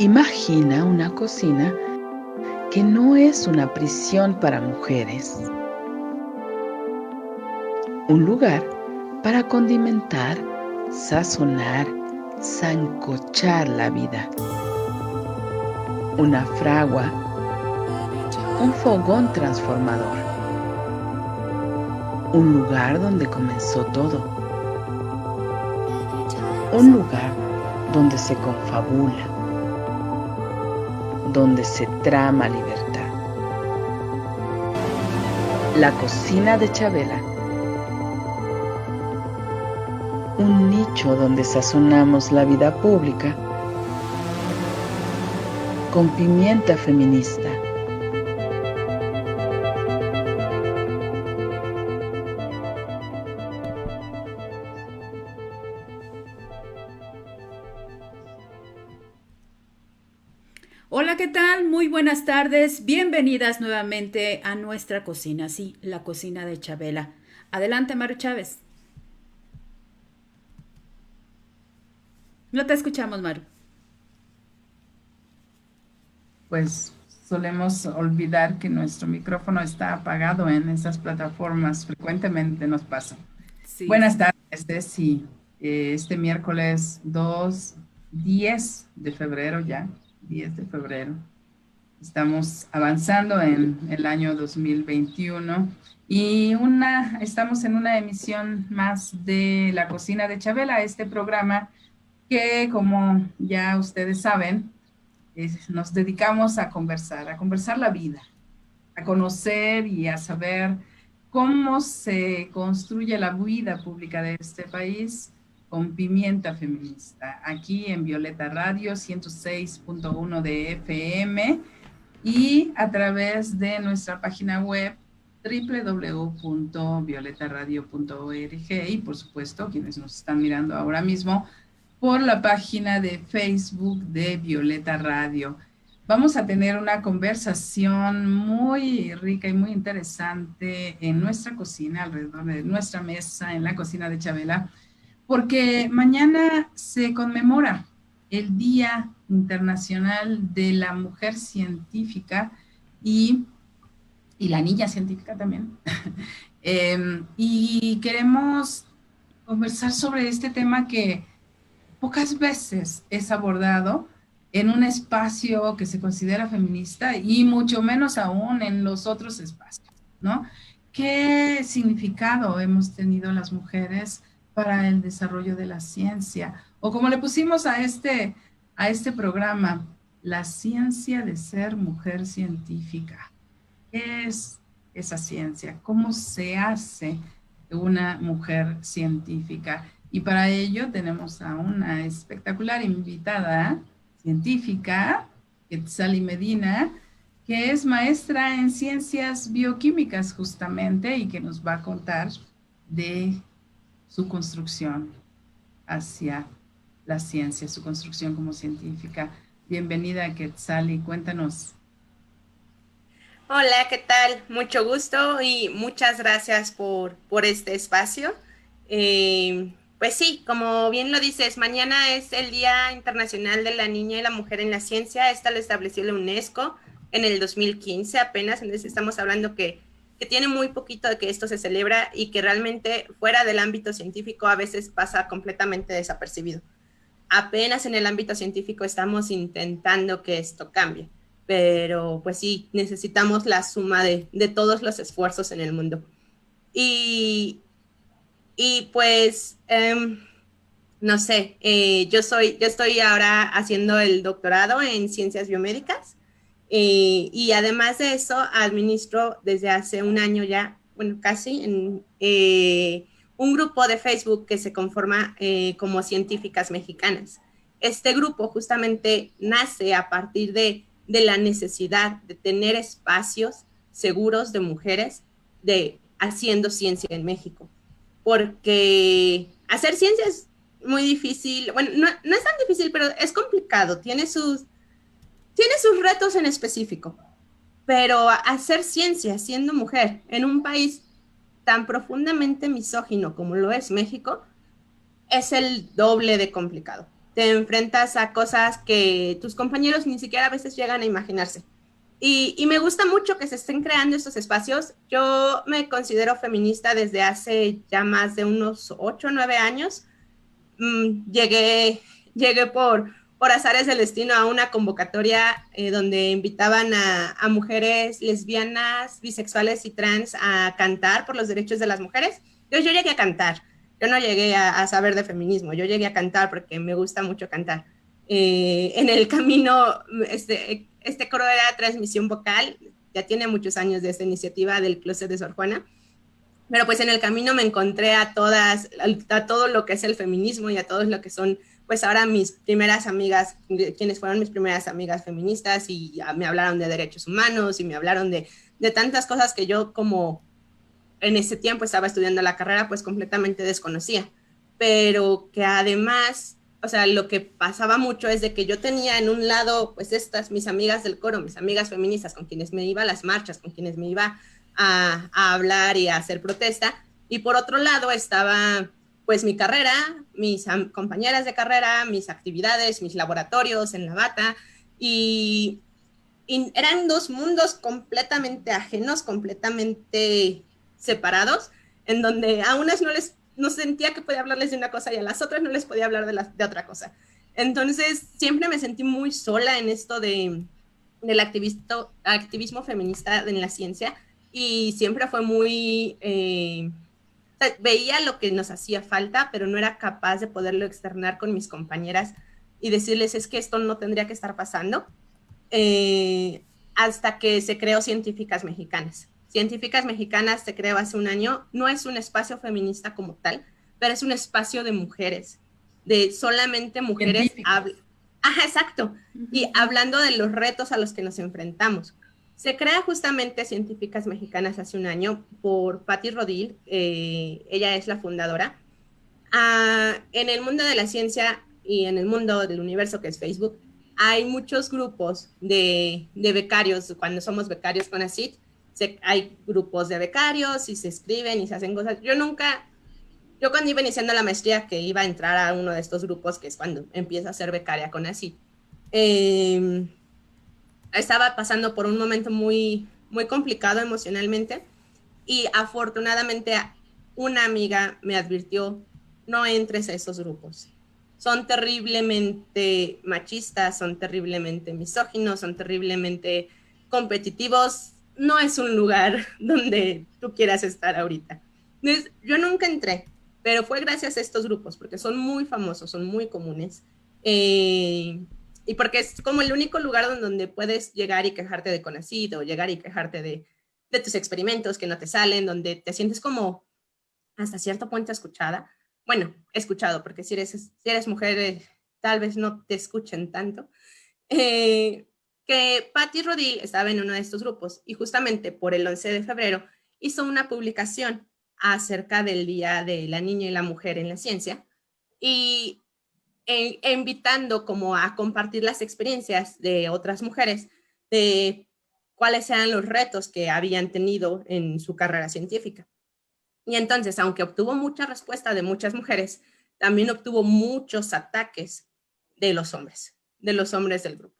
Imagina una cocina que no es una prisión para mujeres. Un lugar para condimentar, sazonar, sancochar la vida. Una fragua, un fogón transformador. Un lugar donde comenzó todo. Un lugar donde se confabula, donde se trama libertad. La cocina de Chabela. Un nicho donde sazonamos la vida pública con pimienta feminista. Hola, ¿qué tal? Muy buenas tardes. Bienvenidas nuevamente a nuestra cocina, sí, la cocina de Chabela. Adelante, Maru Chávez. No te escuchamos, Maru. Pues solemos olvidar que nuestro micrófono está apagado en esas plataformas. Frecuentemente nos pasa. Sí, Buenas sí. tardes, Ceci. Este miércoles 10 de febrero ya, 10 de febrero. Estamos avanzando en el año 2021 y estamos en una emisión más de La Cocina de Chabela, este programa que, como ya ustedes saben, nos dedicamos a conversar la vida, a conocer y a saber cómo se construye la vida pública de este país con pimienta feminista, aquí en Violeta Radio 106.1 de FM y a través de nuestra página web www.violetaradio.org y por supuesto quienes nos están mirando ahora mismo por la página de Facebook de Violeta Radio. Vamos a tener una conversación muy rica y muy interesante en nuestra cocina, alrededor de nuestra mesa, en la cocina de Chabela, porque mañana se conmemora el Día Internacional de la Mujer Científica y, y la Niña Científica también. Y queremos conversar sobre este tema que pocas veces es abordado en un espacio que se considera feminista y mucho menos aún en los otros espacios, ¿no? ¿Qué significado hemos tenido las mujeres para el desarrollo de la ciencia? O como le pusimos a este programa, la ciencia de ser mujer científica. ¿Qué es esa ciencia? ¿Cómo se hace una mujer científica? Y para ello tenemos a una espectacular invitada científica, Quetzali Medina, que es maestra en ciencias bioquímicas justamente y que nos va a contar de su construcción hacia la ciencia, su construcción como científica. Bienvenida, Quetzali, cuéntanos. Hola, ¿qué tal? Mucho gusto y muchas gracias por este espacio. Pues sí, como bien lo dices, mañana es el Día Internacional de la Niña y la Mujer en la Ciencia. Esta lo estableció la UNESCO en el 2015 apenas, entonces estamos hablando que tiene muy poquito de que esto se celebra y que realmente fuera del ámbito científico a veces pasa completamente desapercibido. Apenas en el ámbito científico estamos intentando que esto cambie, pero pues sí, necesitamos la suma de todos los esfuerzos en el mundo. Y, y pues, no sé, yo estoy ahora haciendo el doctorado en ciencias biomédicas y además de eso administro desde hace un año ya, bueno, casi, un grupo de Facebook que se conforma como Científicas Mexicanas. Este grupo justamente nace a partir de la necesidad de tener espacios seguros de mujeres de haciendo ciencia en México. Porque hacer ciencia es muy difícil, bueno, no es tan difícil, pero es complicado, tiene sus retos en específico, pero hacer ciencia siendo mujer en un país tan profundamente misógino como lo es México es el doble de complicado. te enfrentas a cosas que tus compañeros ni siquiera a veces llegan a imaginarse. Y me gusta mucho que se estén creando estos espacios. Yo me considero feminista desde hace ya más de unos 8 o 9 años. Llegué por azares del destino a una convocatoria donde invitaban a mujeres lesbianas, bisexuales y trans a cantar por los derechos de las mujeres. Entonces yo llegué a cantar. Yo no llegué a saber de feminismo, yo llegué a cantar porque me gusta mucho cantar. En el camino, este coro era transmisión vocal, ya tiene muchos años de esta iniciativa del Closet de Sor Juana, pero pues en el camino me encontré a todo lo que es el feminismo y a todos lo que son, pues ahora mis primeras amigas, quienes fueron mis primeras amigas feministas, y me hablaron de derechos humanos y me hablaron de tantas cosas que yo, como en ese tiempo estaba estudiando la carrera, pues completamente desconocía, pero que además, o sea, lo que pasaba mucho es de que yo tenía en un lado, pues mis amigas del coro, mis amigas feministas con quienes me iba a las marchas, con quienes me iba a hablar y a hacer protesta, y por otro lado estaba pues mi carrera, mis compañeras de carrera, mis actividades, mis laboratorios en la bata, y eran dos mundos completamente ajenos, completamente separados, en donde a unas no sentía que podía hablarles de una cosa y a las otras no les podía hablar de otra cosa. Entonces siempre me sentí muy sola en esto del activismo feminista en la ciencia, y siempre fue muy... veía lo que nos hacía falta, pero no era capaz de poderlo externar con mis compañeras y decirles, es que esto no tendría que estar pasando, hasta que se creó Científicas Mexicanas. Científicas Mexicanas se creó hace un año. No es un espacio feminista como tal, pero es un espacio de mujeres, de solamente mujeres. Ajá, exacto. Y hablando de los retos a los que nos enfrentamos. Se crea justamente Científicas Mexicanas hace un año por Patti Rodil, ella es la fundadora. En el mundo de la ciencia y en el mundo del universo que es Facebook, hay muchos grupos de becarios. Cuando somos becarios con ACID, hay grupos de becarios y se escriben y se hacen cosas. Yo cuando iba iniciando la maestría, que iba a entrar a uno de estos grupos, que es cuando empiezo a ser becaria con ACID, estaba pasando por un momento muy, muy complicado emocionalmente, y afortunadamente una amiga me advirtió, no entres a esos grupos. Son terriblemente machistas, son terriblemente misóginos, son terriblemente competitivos. No es un lugar donde tú quieras estar ahorita. Entonces, yo nunca entré, pero fue gracias a estos grupos, porque son muy famosos, son muy comunes. Y porque es como el único lugar donde puedes llegar y quejarte de CONACYT, o llegar y quejarte de tus experimentos que no te salen, donde te sientes como hasta cierto punto escuchada. Bueno, escuchado, porque si eres mujer, tal vez no te escuchen tanto. Que Patti Rodil estaba en uno de estos grupos, y justamente por el 11 de febrero hizo una publicación acerca del Día de la Niña y la Mujer en la Ciencia, y invitando como a compartir las experiencias de otras mujeres, de cuáles eran los retos que habían tenido en su carrera científica. Y entonces, aunque obtuvo mucha respuesta de muchas mujeres, también obtuvo muchos ataques de los hombres del grupo.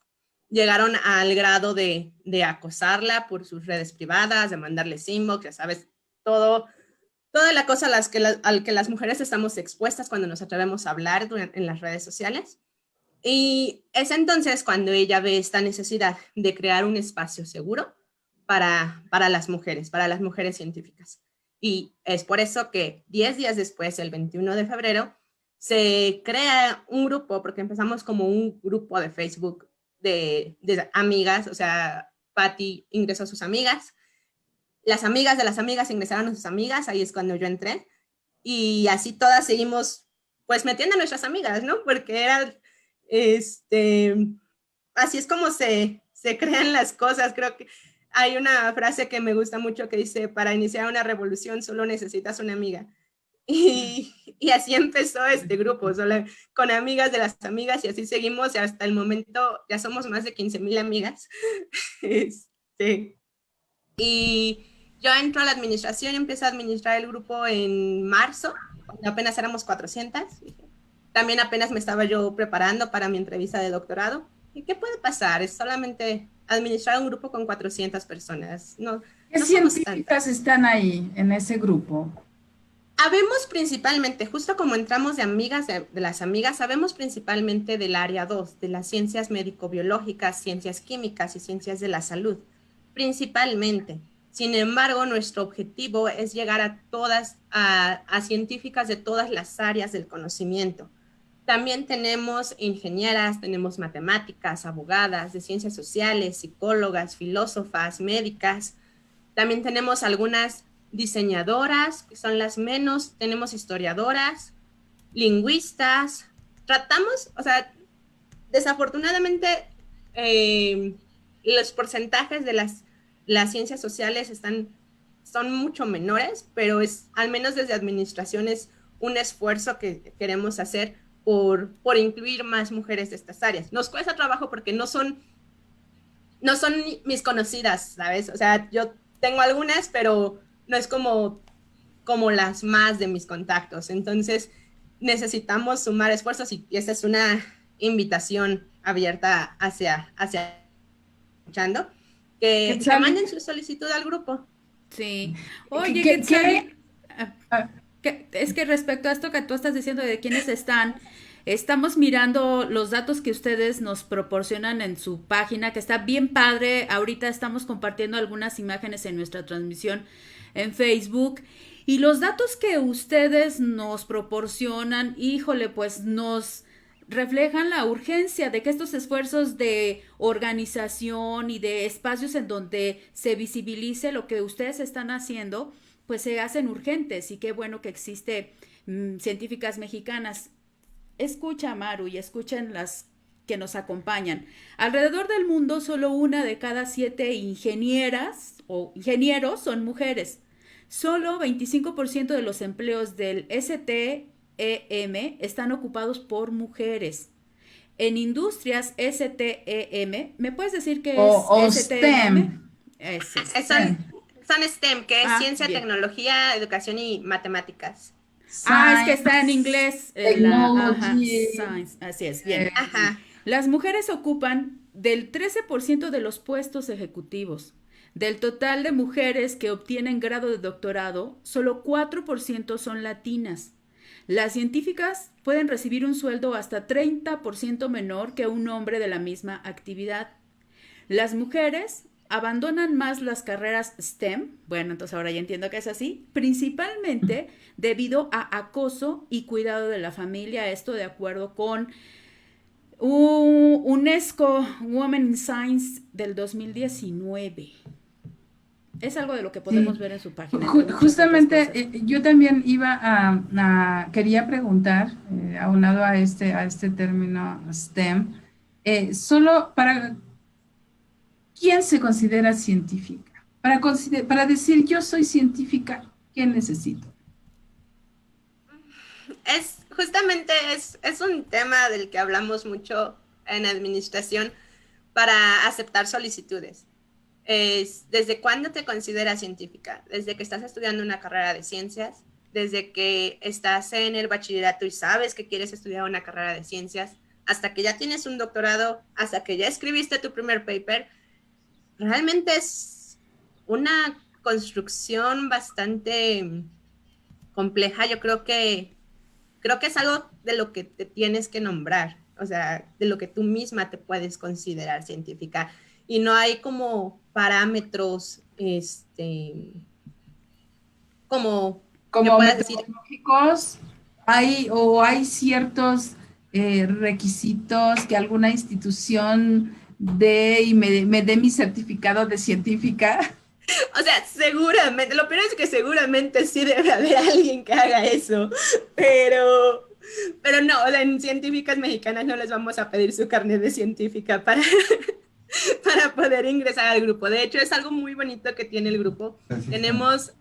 Llegaron al grado de acosarla por sus redes privadas, de mandarles inbox, ya sabes, toda la cosa al que las mujeres estamos expuestas cuando nos atrevemos a hablar en las redes sociales. Y es entonces cuando ella ve esta necesidad de crear un espacio seguro para las mujeres científicas. Y es por eso que 10 días después, el 21 de febrero, se crea un grupo, porque empezamos como un grupo de Facebook de amigas. O sea, Patti ingresó a sus amigas, las amigas de las amigas ingresaron a sus amigas, ahí es cuando yo entré, y así todas seguimos pues metiendo a nuestras amigas, ¿no? Porque era, así es como se crean las cosas. Creo que hay una frase que me gusta mucho que dice, para iniciar una revolución solo necesitas una amiga. Y así empezó este grupo, solo con amigas de las amigas, y así seguimos, y hasta el momento ya somos más de 15,000 amigas. Y yo entro a la administración, empiezo a administrar el grupo en marzo, cuando apenas éramos 400. También apenas me estaba yo preparando para mi entrevista de doctorado. ¿Y qué puede pasar? Es solamente administrar un grupo con 400 personas. No, ¿Qué no somos científicas tantas. están ahí en ese grupo? Habemos principalmente, justo como entramos de amigas de las amigas, sabemos principalmente del área 2, de las ciencias médico-biológicas, ciencias químicas y ciencias de la salud, principalmente. Sin embargo, nuestro objetivo es llegar a todas, a científicas de todas las áreas del conocimiento. También tenemos ingenieras, tenemos matemáticas, abogadas, de ciencias sociales, psicólogas, filósofas, médicas. También tenemos algunas diseñadoras, que son las menos, tenemos historiadoras, lingüistas. Tratamos, o sea, desafortunadamente, los porcentajes de las ciencias sociales son mucho menores, pero al menos desde administración es un esfuerzo que queremos hacer por incluir más mujeres de estas áreas. Nos cuesta trabajo porque no son mis conocidas, ¿sabes? O sea, yo tengo algunas, pero no es como las más de mis contactos. Entonces, necesitamos sumar esfuerzos y esa es una invitación abierta hacia escuchando, que manden su solicitud al grupo. Sí. Oye, Quetzali, es que respecto a esto que tú estás diciendo de quiénes estamos mirando los datos que ustedes nos proporcionan en su página, que está bien padre. Ahorita estamos compartiendo algunas imágenes en nuestra transmisión en Facebook. Y los datos que ustedes nos proporcionan, híjole, pues nos reflejan la urgencia de que estos esfuerzos de organización y de espacios en donde se visibilice lo que ustedes están haciendo, pues se hacen urgentes, y qué bueno que existe científicas mexicanas. Escucha, Maru, y escuchen las que nos acompañan. Alrededor del mundo, solo 1 de cada 7 ingenieras o ingenieros son mujeres. Solo 25% de los empleos del STEM están ocupados por mujeres. En industrias STEM, ¿me puedes decir qué es STEM? Son STEM, que es ciencia, bien. Tecnología, educación y matemáticas. Es que está en inglés. Science. Así es, bien. Ajá. Las mujeres ocupan del 13% de los puestos ejecutivos. Del total de mujeres que obtienen grado de doctorado, solo 4% son latinas. Las científicas pueden recibir un sueldo hasta 30% menor que un hombre de la misma actividad. Las mujeres abandonan más las carreras STEM, bueno, entonces ahora ya entiendo que es así, principalmente debido a acoso y cuidado de la familia, esto de acuerdo con UNESCO Women in Science del 2019. Es algo de lo que podemos ver en su página. Justamente yo también quería preguntar, aunado a este término STEM, solo para ¿quién se considera científica? Para decir yo soy científica, ¿qué necesito? Justamente es un tema del que hablamos mucho en administración para aceptar solicitudes. ¿Desde cuándo te consideras científica? Desde que estás estudiando una carrera de ciencias, desde que estás en el bachillerato y sabes que quieres estudiar una carrera de ciencias, hasta que ya tienes un doctorado, hasta que ya escribiste tu primer paper. Realmente es una construcción bastante compleja. Yo creo que es algo de lo que te tienes que nombrar, o sea, de lo que tú misma te puedes considerar científica. Y no hay como parámetros, como metodológicos, hay ciertos requisitos que alguna institución dé y me dé mi certificado de científica. O sea, seguramente, lo peor es que seguramente sí debe haber alguien que haga eso, pero no, o sea, en científicas mexicanas no les vamos a pedir su carnet de científica para poder ingresar al grupo. De hecho, es algo muy bonito que tiene el grupo. Tenemos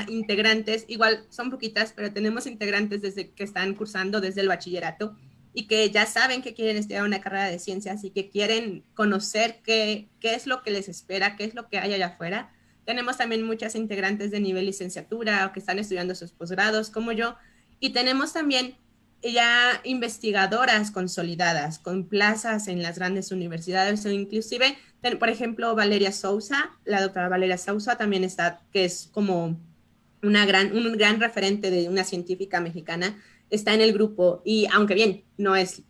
integrantes, igual son poquitas, pero tenemos integrantes desde que están cursando desde el bachillerato y que ya saben que quieren estudiar una carrera de ciencias y que quieren conocer qué es lo que les espera, qué es lo que hay allá afuera. Tenemos también muchas integrantes de nivel licenciatura o que están estudiando sus posgrados, como yo. Y tenemos también ya investigadoras consolidadas con plazas en las grandes universidades o inclusive, por ejemplo, Valeria Sousa, la doctora Valeria Sousa también está, que es como un gran referente de una científica mexicana, está en el grupo y aunque bien no es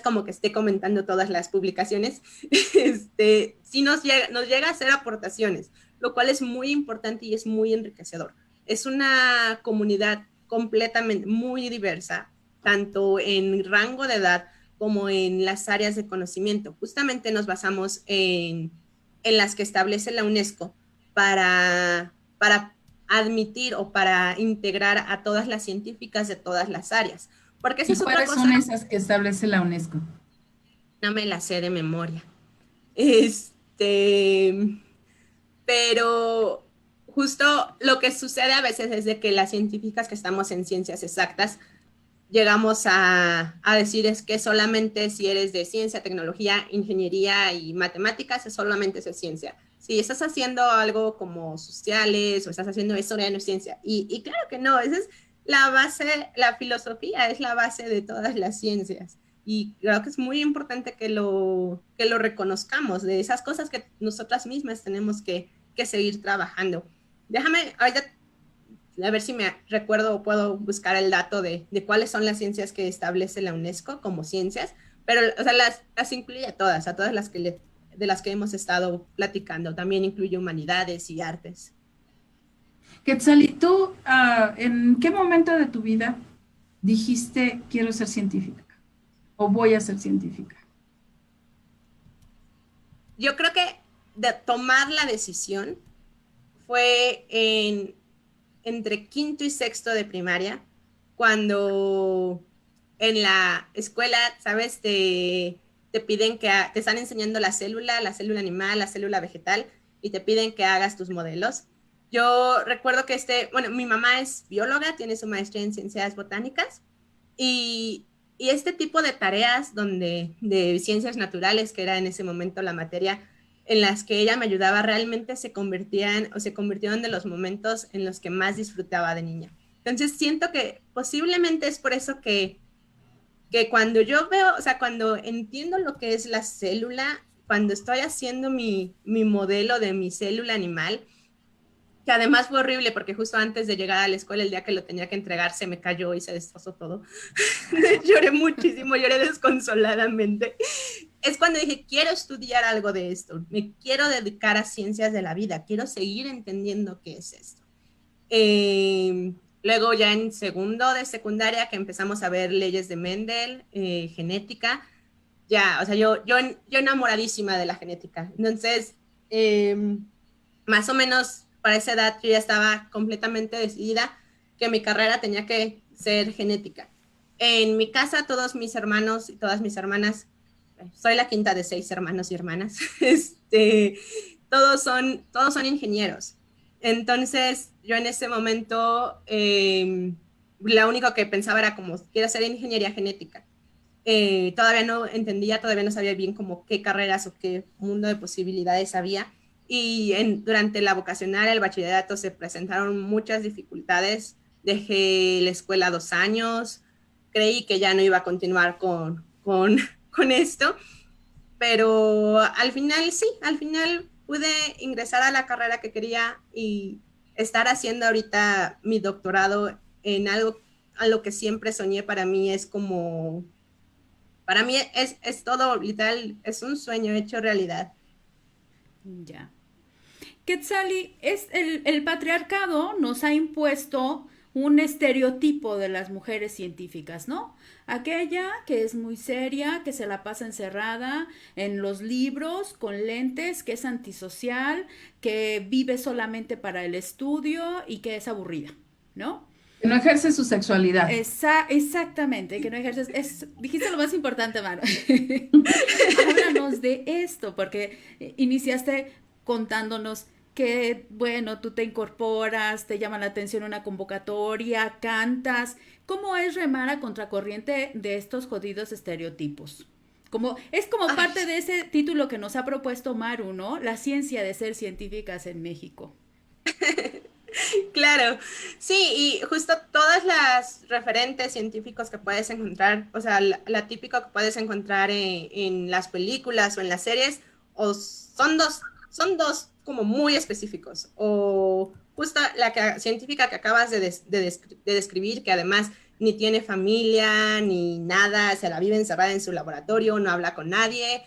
como que esté comentando todas las publicaciones, sí nos llega a hacer aportaciones, lo cual es muy importante y es muy enriquecedor. Es una comunidad completamente muy diversa, tanto en rango de edad como en las áreas de conocimiento. Justamente nos basamos en las que establece la UNESCO para admitir o para integrar a todas las científicas de todas las áreas. Porque esa ¿Y es otra cuáles cosa. son esas que establece la UNESCO? No me la sé de memoria. Pero justo lo que sucede a veces es de que las científicas que estamos en ciencias exactas llegamos a decir es que solamente si eres de ciencia, tecnología, ingeniería y matemáticas, es solamente es ciencia. Si estás haciendo algo como sociales o estás haciendo eso, no es ciencia. Y claro que no, esa es la base, la filosofía es la base de todas las ciencias. Y creo que es muy importante que lo reconozcamos, de esas cosas que nosotras mismas tenemos que seguir trabajando. Déjame, ahorita a ver si me recuerdo o puedo buscar el dato de cuáles son las ciencias que establece la UNESCO como ciencias, pero o sea, las incluye a todas las que de las que hemos estado platicando. También incluye humanidades y artes. Quetzalí, ¿tú en qué momento de tu vida dijiste quiero ser científica o voy a ser científica? Yo creo que de tomar la decisión fue entre quinto y sexto de primaria, cuando en la escuela, ¿sabes? Te piden que te están enseñando la célula animal, la célula vegetal, y te piden que hagas tus modelos. Yo recuerdo que mi mamá es bióloga, tiene su maestría en ciencias botánicas, y este tipo de tareas de ciencias naturales, que era en ese momento la materia en las que ella me ayudaba, realmente se convirtieron de los momentos en los que más disfrutaba de niña. Entonces siento que posiblemente es por eso que cuando yo veo, o sea, cuando entiendo lo que es la célula, cuando estoy haciendo mi modelo de mi célula animal, que además fue horrible porque justo antes de llegar a la escuela, el día que lo tenía que entregar, se me cayó y se destrozó todo. Lloré muchísimo, lloré desconsoladamente. Es cuando dije, quiero estudiar algo de esto, me quiero dedicar a ciencias de la vida, quiero seguir entendiendo qué es esto. Luego ya en segundo de secundaria, que empezamos a ver leyes de Mendel, genética, ya, o sea, yo enamoradísima de la genética. Entonces, más o menos para esa edad yo ya estaba completamente decidida que mi carrera tenía que ser genética. En mi casa, todos mis hermanos y todas mis hermanas, soy la quinta de 6 hermanos y hermanas, todos son ingenieros. Entonces, yo en ese momento, lo único que pensaba era como, quiero hacer ingeniería genética. Todavía no entendía, todavía no sabía bien como qué carreras o qué mundo de posibilidades había. Y durante la vocacional, el bachillerato, se presentaron muchas dificultades. Dejé la escuela 2 años, creí que ya no iba a continuar con esto, pero al final pude ingresar a la carrera que quería y estar haciendo ahorita mi doctorado en algo a lo que siempre soñé. Para mí es todo literal, es un sueño hecho realidad. Ya. Quetzalí, el patriarcado nos ha impuesto un estereotipo de las mujeres científicas, ¿no? Aquella que es muy seria, que se la pasa encerrada en los libros, con lentes, que es antisocial, que vive solamente para el estudio y que es aburrida, ¿no? Que no ejerce su sexualidad. Exactamente, que no ejerces. Dijiste lo más importante, Maro. Háblanos de esto, porque iniciaste contándonos que, bueno, tú te incorporas, te llama la atención una convocatoria, cantas. ¿Cómo es remar a contracorriente de estos jodidos estereotipos? Es como parte de ese título que nos ha propuesto Maru, ¿no? La ciencia de ser científicas en México. Claro, sí, y justo típicas referentes científicos que puedes encontrar, o sea, la típica que puedes encontrar en las películas o en las series, o son dos como muy específicos, o justo científica que acabas de describir, que además ni tiene familia, ni nada, se la vive encerrada en su laboratorio, no habla con nadie,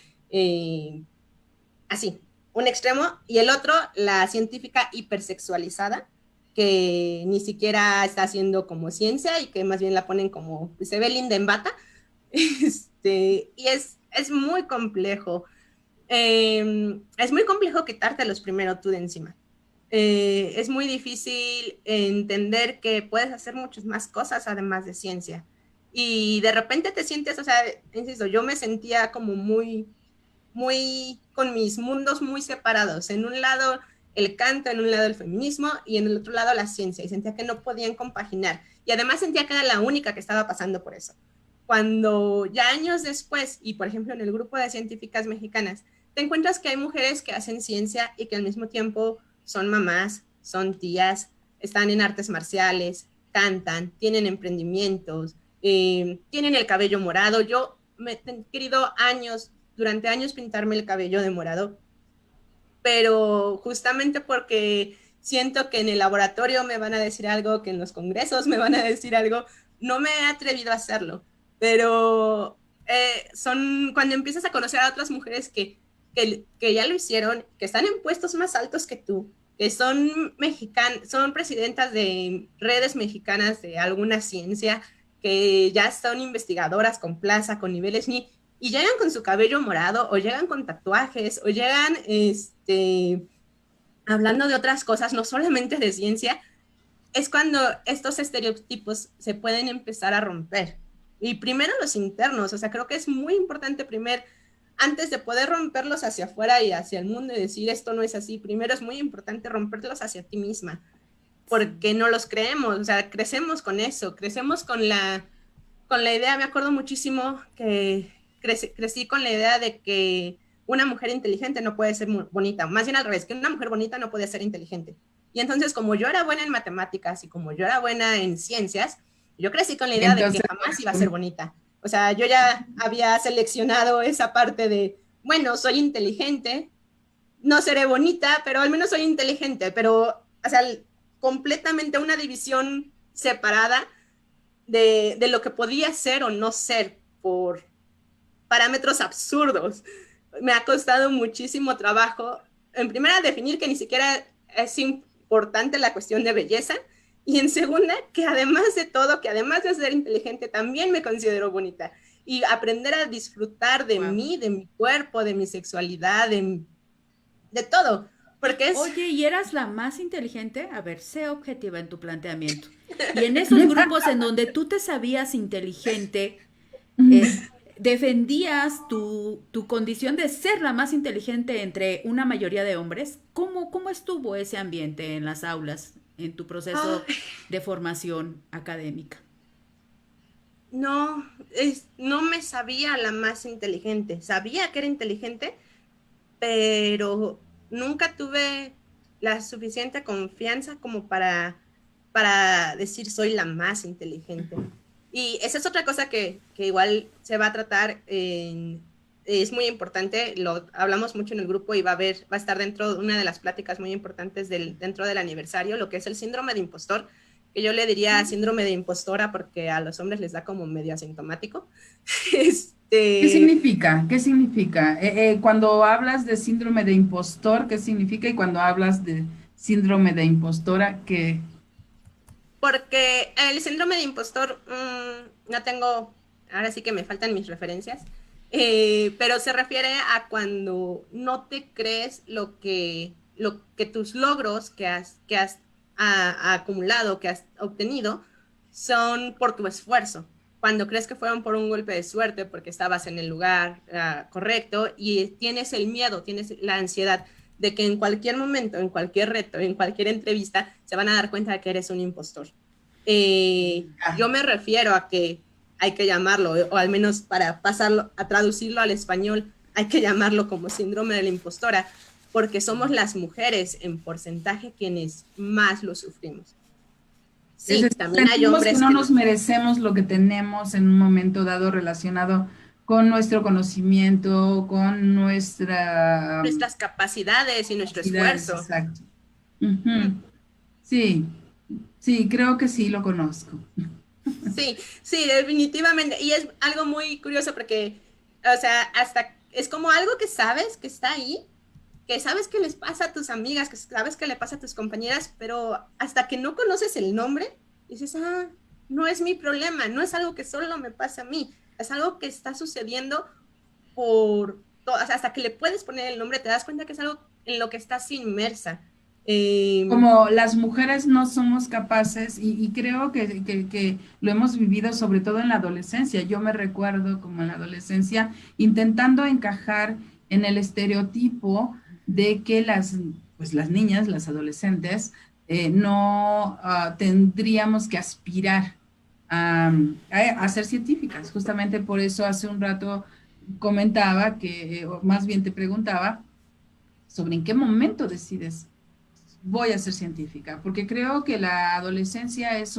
así, un extremo, y el otro, la científica hipersexualizada, que ni siquiera está haciendo como ciencia y que más bien la ponen como, pues, se ve linda en bata, y es muy complejo. Es muy complejo quitártelos primero tú de encima. Es muy difícil entender que puedes hacer muchas más cosas además de ciencia. Y de repente te sientes, o sea, insisto, yo me sentía como muy con mis mundos muy separados. En un lado el canto, en un lado el feminismo y en el otro lado la ciencia. Y sentía que no podían compaginar. Y además sentía que era la única que estaba pasando por eso. Cuando ya años después, y por ejemplo en el grupo de científicas mexicanas, te encuentras que hay mujeres que hacen ciencia y que al mismo tiempo son mamás, son tías, están en artes marciales, cantan, tienen emprendimientos, tienen el cabello morado. Yo me he querido durante años pintarme el cabello de morado, pero justamente porque siento que en el laboratorio me van a decir algo, que en los congresos me van a decir algo, no me he atrevido a hacerlo, pero cuando empiezas a conocer a otras mujeres que ya lo hicieron, que están en puestos más altos que tú, que son son presidentas de redes mexicanas de alguna ciencia, que ya son investigadoras con plaza, con niveles y llegan con su cabello morado, o llegan con tatuajes, o llegan hablando de otras cosas, no solamente de ciencia, es cuando estos estereotipos se pueden empezar a romper. Y primero los internos, o sea, creo que es muy importante antes de poder romperlos hacia afuera y hacia el mundo y decir esto no es así, primero es muy importante romperlos hacia ti misma, porque no los creemos, o sea, crecemos con eso, crecemos con la idea. Me acuerdo muchísimo que crecí con la idea de que una mujer inteligente no puede ser bonita, más bien al revés, que una mujer bonita no puede ser inteligente. Y entonces, como yo era buena en matemáticas y como yo era buena en ciencias, yo crecí con la idea de que jamás iba a ser bonita. O sea, yo ya había seleccionado esa parte de, bueno, soy inteligente, no seré bonita, pero al menos soy inteligente, pero, o sea, completamente una división separada de lo que podía ser o no ser por parámetros absurdos. Me ha costado muchísimo trabajo, en primera, definir que ni siquiera es importante la cuestión de belleza, y en segunda, que además de todo, que además de ser inteligente, también me considero bonita, y aprender a disfrutar de mí, de mi cuerpo, de mi sexualidad, de todo. Porque Oye, ¿y eras la más inteligente? A ver, sé objetiva en tu planteamiento. Y en esos grupos en donde tú te sabías inteligente, defendías tu condición de ser la más inteligente entre una mayoría de hombres. ¿Cómo estuvo ese ambiente en las aulas, en tu proceso de formación académica? No, no me sabía la más inteligente. Sabía que era inteligente, pero nunca tuve la suficiente confianza como para decir soy la más inteligente. Y esa es otra cosa que igual se va a tratar, es muy importante, lo hablamos mucho en el grupo y va a estar dentro de una de las pláticas muy importantes dentro del aniversario, lo que es el síndrome de impostor, que yo le diría síndrome de impostora porque a los hombres les da como medio asintomático. ¿Qué significa? ¿Qué significa? Cuando hablas de síndrome de impostor, ¿qué significa? Y cuando hablas de síndrome de impostora, ¿qué? Porque el síndrome de impostor, no tengo, ahora sí que me faltan mis referencias, pero se refiere a cuando no te crees lo que tus logros que has acumulado, que has obtenido, son por tu esfuerzo. Cuando crees que fueron por un golpe de suerte, porque estabas en el lugar correcto, y tienes el miedo, tienes la ansiedad de que en cualquier momento, en cualquier reto, en cualquier entrevista, se van a dar cuenta de que eres un impostor. Yo me refiero a que hay que llamarlo, o al menos para a traducirlo al español, hay que llamarlo como síndrome de la impostora, porque somos las mujeres en porcentaje quienes más lo sufrimos. Sí, también hay Sentimos hombres que no que nos merecemos lo que tenemos en un momento dado relacionado con nuestro conocimiento, con nuestra nuestras capacidades y nuestro capacidades, esfuerzo. exacto. Mm, Ujú. Sí, sí, creo que sí lo conozco. sí, sí, definitivamente. Y es algo muy curioso porque, o sea, hasta es como algo que sabes que está ahí, que sabes que les pasa a tus amigas, que sabes que le pasa a tus compañeras, pero hasta que no conoces el nombre, dices, ah, no es mi problema, no es algo que solo me pasa a mí, es algo que está sucediendo por todo, o sea, hasta que le puedes poner el nombre, te das cuenta que es algo en lo que estás inmersa. Eh, Como las mujeres no somos capaces, y creo que lo hemos vivido sobre todo en la adolescencia. Yo me recuerdo como en la adolescencia intentando encajar en el estereotipo de que pues las niñas, las adolescentes, no tendríamos que aspirar a ser científicas. Justamente por eso hace un rato comentaba que, o más bien te preguntaba, sobre en qué momento decides voy a ser científica, porque creo que la adolescencia es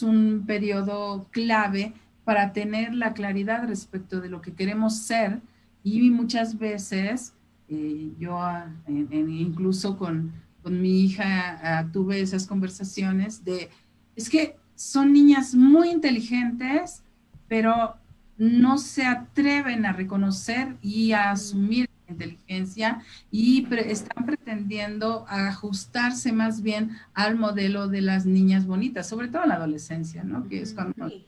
un periodo clave para tener la claridad respecto de lo que queremos ser y muchas veces yo incluso con mi hija tuve esas conversaciones de, es que son niñas muy inteligentes, pero no se atreven a reconocer y a asumir la inteligencia y están pretendiendo ajustarse más bien al modelo de las niñas bonitas, sobre todo en la adolescencia, ¿no? Que es cuando sí,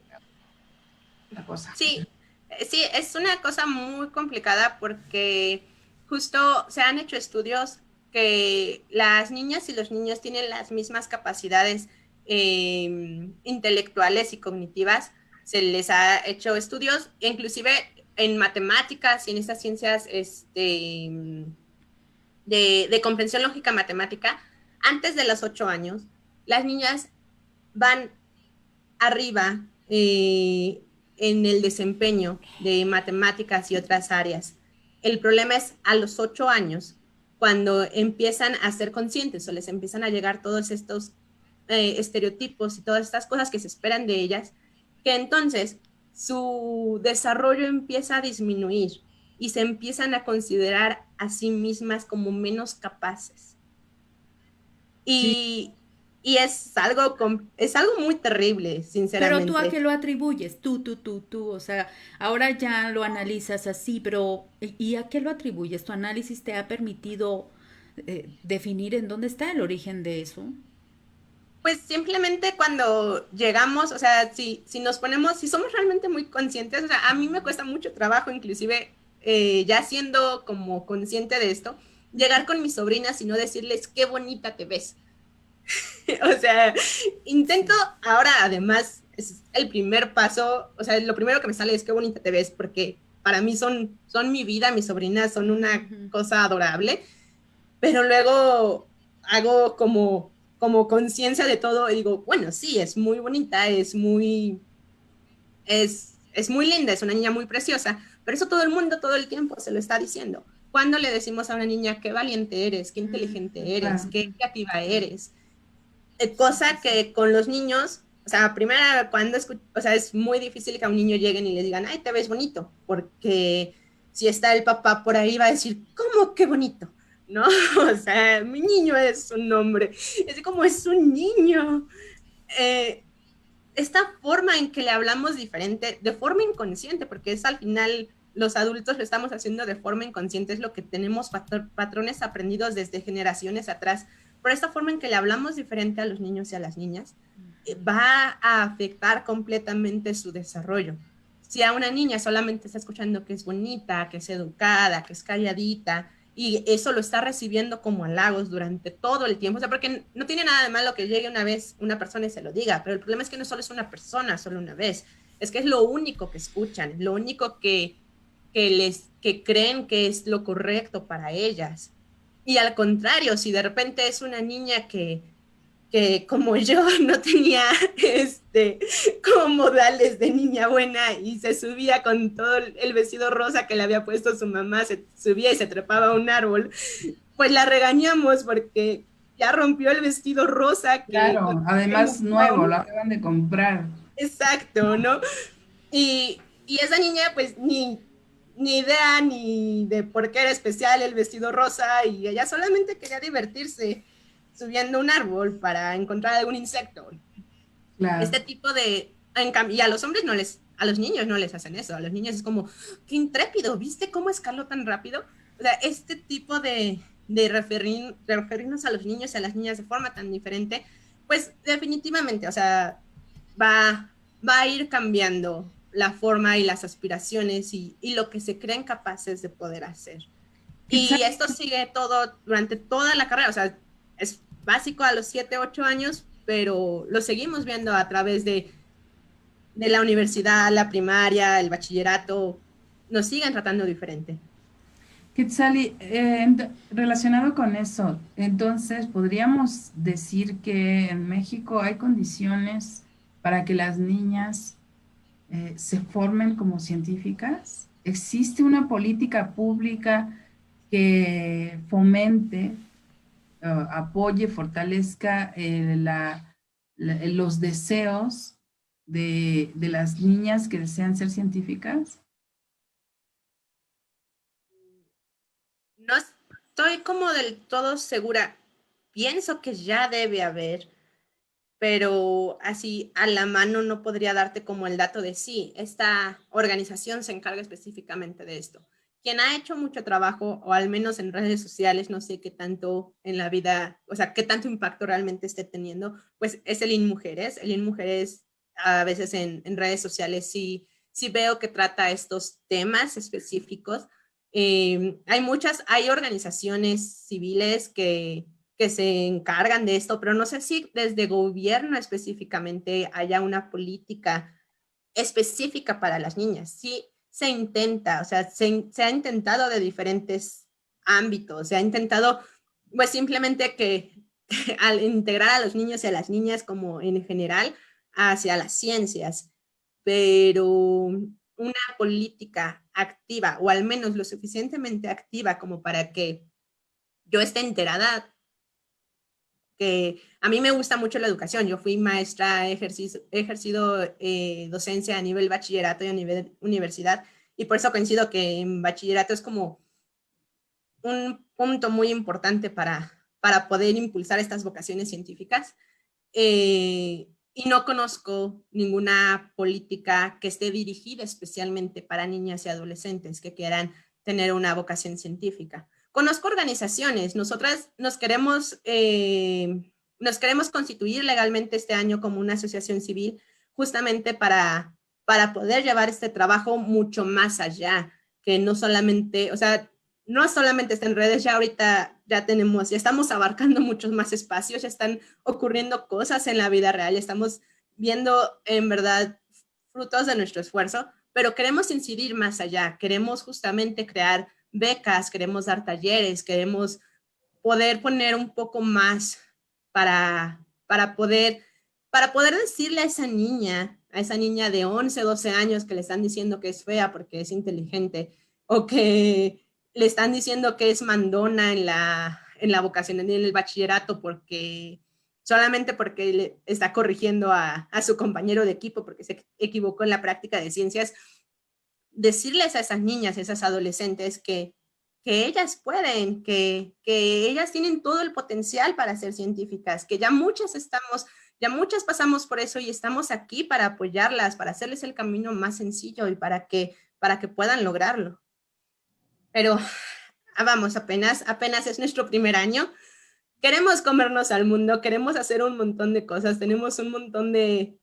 la cosa. sí, sí, es una cosa muy complicada porque justo se han hecho estudios que las niñas y los niños tienen las mismas capacidades intelectuales y cognitivas. Se les ha hecho estudios, inclusive en matemáticas y en estas ciencias de comprensión lógica matemática, antes de los 8 años, las niñas van arriba en el desempeño de matemáticas y otras áreas. El problema es a los 8 años, cuando empiezan a ser conscientes o les empiezan a llegar todos estos estereotipos y todas estas cosas que se esperan de ellas, que entonces su desarrollo empieza a disminuir y se empiezan a considerar a sí mismas como menos capaces. Sí, Y, y es algo muy terrible, Pero tú a qué sinceramente. lo atribuyes, tú, o sea, ahora ya lo analizas así, pero ¿y a qué lo atribuyes? ¿Tu análisis te ha permitido definir en dónde está el origen de eso? Pues simplemente cuando llegamos, o sea, si nos ponemos, si somos realmente muy conscientes, o sea, a mí me cuesta mucho trabajo, inclusive ya siendo como consciente de esto, llegar con mis sobrinas y no decirles qué bonita te ves. O sea, intento Sí. ahora, además, es el primer paso, o sea, lo primero que me sale es qué bonita te ves, porque para mí son mi vida, mis sobrinas son una Ujú. cosa adorable, pero luego hago como conciencia de todo y digo, bueno, sí, es muy bonita, es muy linda, es una niña muy preciosa, pero eso todo el mundo todo el tiempo se lo está diciendo. ¿Cuándo le decimos a una niña qué valiente eres, qué inteligente eres, claro, qué creativa Claro. eres? sí, sí, Cosa sí. que con los niños, o sea, primero cuando o sea, es muy difícil que a un niño lleguen y le digan, ay, te ves bonito, porque si está el papá por ahí va a decir, ¿cómo qué bonito? ¿No? O sea, mi niño es un hombre, es como es un niño. Eh, esta forma en que le hablamos diferente, de forma inconsciente, porque es al final los adultos lo estamos haciendo de forma inconsciente, es lo que tenemos patrones aprendidos desde generaciones atrás, pero esta forma en que le hablamos diferente a los niños y a las niñas va a afectar completamente su desarrollo. Si a una niña solamente está escuchando que es bonita, que es educada, que es calladita, y eso lo está recibiendo como halagos durante todo el tiempo, o sea, porque no tiene nada de malo que llegue una vez una persona y se lo diga, pero el problema es que no solo es una persona, solo una vez, es que es lo único que escuchan, lo único que creen que es lo correcto para ellas. Y al contrario, si de repente es una niña que como yo no tenía como modales de niña buena y se subía con todo el vestido rosa que le había puesto su mamá, se subía y se trepaba a un árbol, pues la regañamos porque ya rompió el vestido rosa que... Claro, además nuevo, lo acaban de comprar. Exacto, ¿no? Y esa niña pues ni idea ni de por qué era especial el vestido rosa y ella solamente quería divertirse subiendo un árbol para encontrar algún insecto. Claro. Este tipo de... y a los hombres no les... A los niños no les hacen eso. A los niños es como, qué intrépido, ¿viste cómo escaló tan rápido? O sea, este tipo de referirnos a los niños y a las niñas de forma tan diferente, pues definitivamente, o sea, va a ir cambiando la forma y las aspiraciones y lo que se creen capaces de poder hacer. Y esto sigue todo durante toda la carrera, o sea, es básico a los 7, 8 años, pero lo seguimos viendo a través de la universidad, la primaria, el bachillerato, nos siguen tratando diferente. Quetzali, relacionado con eso, entonces podríamos decir que en México hay condiciones para que las niñas se formen como científicas. ¿Existe una política pública que fomente, apoye, fortalezca los deseos de las niñas que desean ser científicas? No estoy como del todo segura. Pienso que ya debe haber, pero así a la mano no podría darte como el dato de sí, esta organización se encarga específicamente de esto. Quien ha hecho mucho trabajo, o al menos en redes sociales, no sé qué tanto en la vida, o sea, qué tanto impacto realmente esté teniendo, pues es el INMujeres. El INMujeres a veces en redes sociales sí veo que trata estos temas específicos. Hay organizaciones civiles que se encargan de esto, pero no sé si desde gobierno específicamente haya una política específica para las niñas. Sí se intenta, o sea, se ha intentado de diferentes ámbitos, se ha intentado pues simplemente que al integrar a los niños y a las niñas como en general hacia las ciencias, pero una política activa o al menos lo suficientemente activa como para que yo esté enterada, que a mí me gusta mucho la educación. Yo fui maestra, he ejercido docencia a nivel bachillerato y a nivel universidad, y por eso coincido que en bachillerato es como un punto muy importante para poder impulsar estas vocaciones científicas. Y no conozco ninguna política que esté dirigida especialmente para niñas y adolescentes que quieran tener una vocación científica. Conozco organizaciones, nosotras nos queremos constituir legalmente este año como una asociación civil justamente para poder llevar este trabajo mucho más allá, que no solamente, o sea, no solamente está en redes, ya ahorita ya estamos abarcando muchos más espacios, ya están ocurriendo cosas en la vida real, estamos viendo en verdad frutos de nuestro esfuerzo, pero queremos incidir más allá, queremos justamente crear becas, queremos dar talleres, queremos poder poner un poco más para poder decirle a esa niña de 11, 12 años que le están diciendo que es fea porque es inteligente, o que le están diciendo que es mandona en la vocación, en el bachillerato, solamente porque le está corrigiendo a su compañero de equipo porque se equivocó en la práctica de ciencias. Decirles a esas niñas, a esas adolescentes que ellas pueden, que ellas tienen todo el potencial para ser científicas, que ya muchas pasamos por eso y estamos aquí para apoyarlas, para hacerles el camino más sencillo y para que puedan lograrlo. Pero vamos, apenas es nuestro primer año. Queremos comernos al mundo, queremos hacer un montón de cosas, tenemos un montón de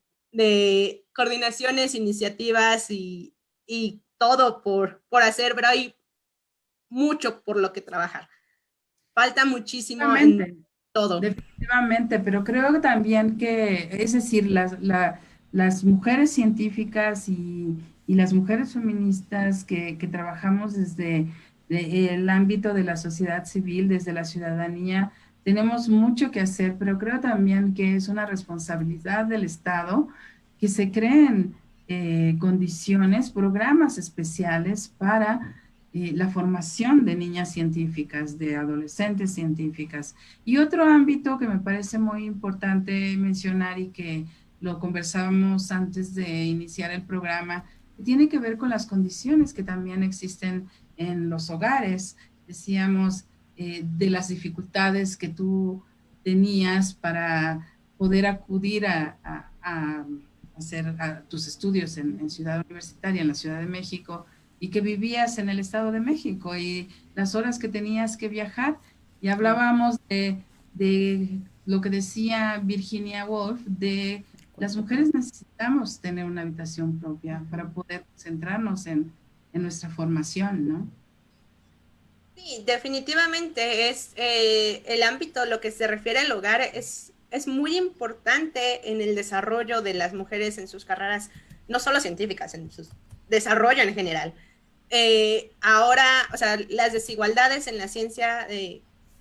coordinaciones, iniciativas y todo por hacer, pero hay mucho por lo que trabajar. Falta muchísimo en todo. Definitivamente, pero creo también que, es decir, las mujeres científicas y las mujeres feministas que trabajamos desde el ámbito de la sociedad civil, desde la ciudadanía, tenemos mucho que hacer, pero creo también que es una responsabilidad del Estado que se creen condiciones, programas especiales para la formación de niñas científicas, de adolescentes científicas. Y otro ámbito que me parece muy importante mencionar y que lo conversábamos antes de iniciar el programa, tiene que ver con las condiciones que también existen en los hogares. Decíamos de las dificultades que tú tenías para poder acudir a hacer tus estudios en Ciudad Universitaria, en la Ciudad de México, y que vivías en el Estado de México y las horas que tenías que viajar. Y hablábamos de lo que decía Virginia Woolf, de las mujeres necesitamos tener una habitación propia para poder centrarnos en nuestra formación, ¿no? Sí, definitivamente es el ámbito, lo que se refiere al hogar, es muy importante en el desarrollo de las mujeres en sus carreras, no solo científicas, en su desarrollo en general. Ahora, o sea, las desigualdades en la ciencia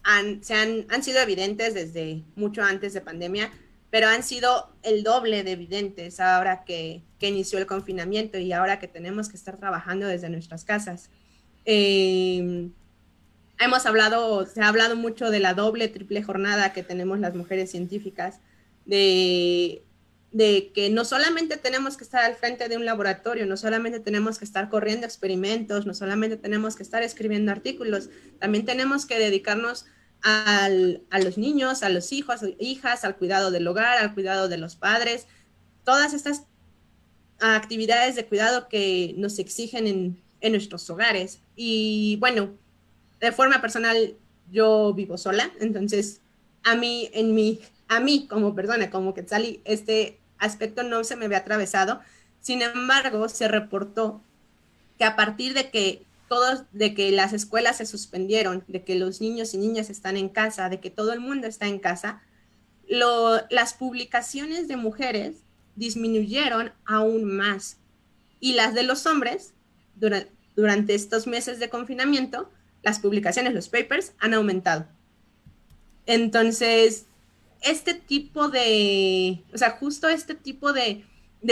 han sido evidentes desde mucho antes de pandemia, pero han sido el doble de evidentes ahora que inició el confinamiento y ahora que tenemos que estar trabajando desde nuestras casas. Se ha hablado mucho de la doble, triple jornada que tenemos las mujeres científicas, de que no solamente tenemos que estar al frente de un laboratorio, no solamente tenemos que estar corriendo experimentos, no solamente tenemos que estar escribiendo artículos, también tenemos que dedicarnos a los niños, a los hijos, hijas, al cuidado del hogar, al cuidado de los padres, todas estas actividades de cuidado que nos exigen en nuestros hogares. Y bueno, de forma personal, yo vivo sola, entonces a mí como persona, como Quetzali, este aspecto no se me ve atravesado. Sin embargo, se reportó que a partir de que las escuelas se suspendieron, de que los niños y niñas están en casa, de que todo el mundo está en casa, las publicaciones de mujeres disminuyeron aún más. Y las de los hombres, durante estos meses de confinamiento, las publicaciones, los papers, han aumentado. Entonces, justo este tipo de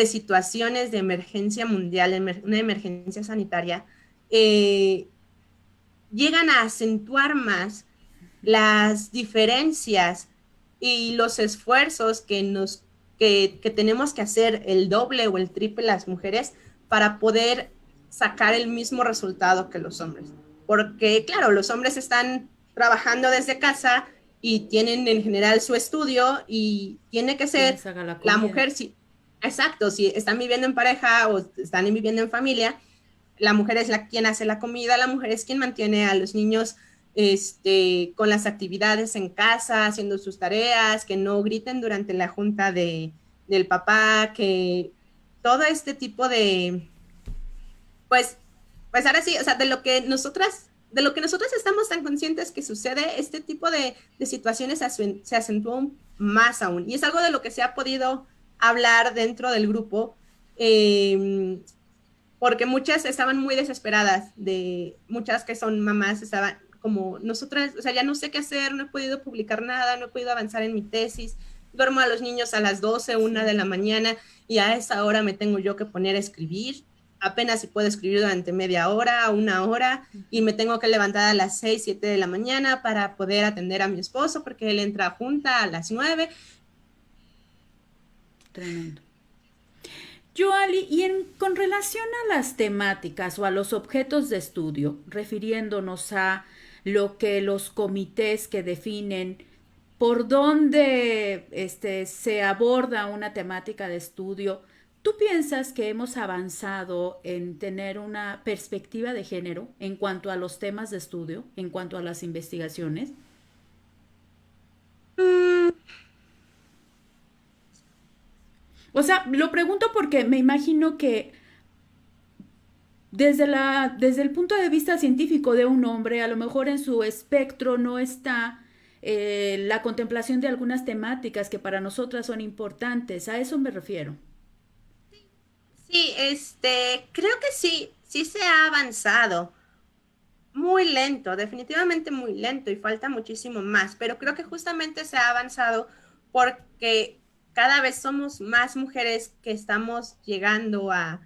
situaciones de emergencia mundial, una emergencia sanitaria, llegan a acentuar más las diferencias y los esfuerzos que tenemos que hacer el doble o el triple las mujeres para poder sacar el mismo resultado que los hombres. Porque, claro, los hombres están trabajando desde casa y tienen en general su estudio y tiene que ser la mujer, si están viviendo en pareja o están viviendo en familia, la mujer es quien hace la comida, la mujer es quien mantiene a los niños con las actividades en casa, haciendo sus tareas, que no griten durante la junta del papá, que todo este tipo de, pues ahora sí, o sea, de lo que nosotras estamos tan conscientes que sucede, este tipo de situaciones se acentúan más aún. Y es algo de lo que se ha podido hablar dentro del grupo, porque muchas estaban muy desesperadas, muchas que son mamás estaban como nosotras, o sea, ya no sé qué hacer, no he podido publicar nada, no he podido avanzar en mi tesis, duermo a los niños a las 12, 1 de la mañana y a esa hora me tengo yo que poner a escribir. Apenas si puedo escribir durante media hora, 1 hora, y me tengo que levantar a las 6, 7 de la mañana para poder atender a mi esposo, porque él entra a junta a las 9. Tremendo. Yoali, con relación a las temáticas o a los objetos de estudio, refiriéndonos a lo que los comités que definen por dónde se aborda una temática de estudio, ¿tú piensas que hemos avanzado en tener una perspectiva de género en cuanto a los temas de estudio, en cuanto a las investigaciones? O sea, lo pregunto porque me imagino que desde el punto de vista científico de un hombre, a lo mejor en su espectro no está la contemplación de algunas temáticas que para nosotras son importantes. A eso me refiero. Sí, creo que sí se ha avanzado. Muy lento, definitivamente muy lento y falta muchísimo más, pero creo que justamente se ha avanzado porque cada vez somos más mujeres que estamos llegando a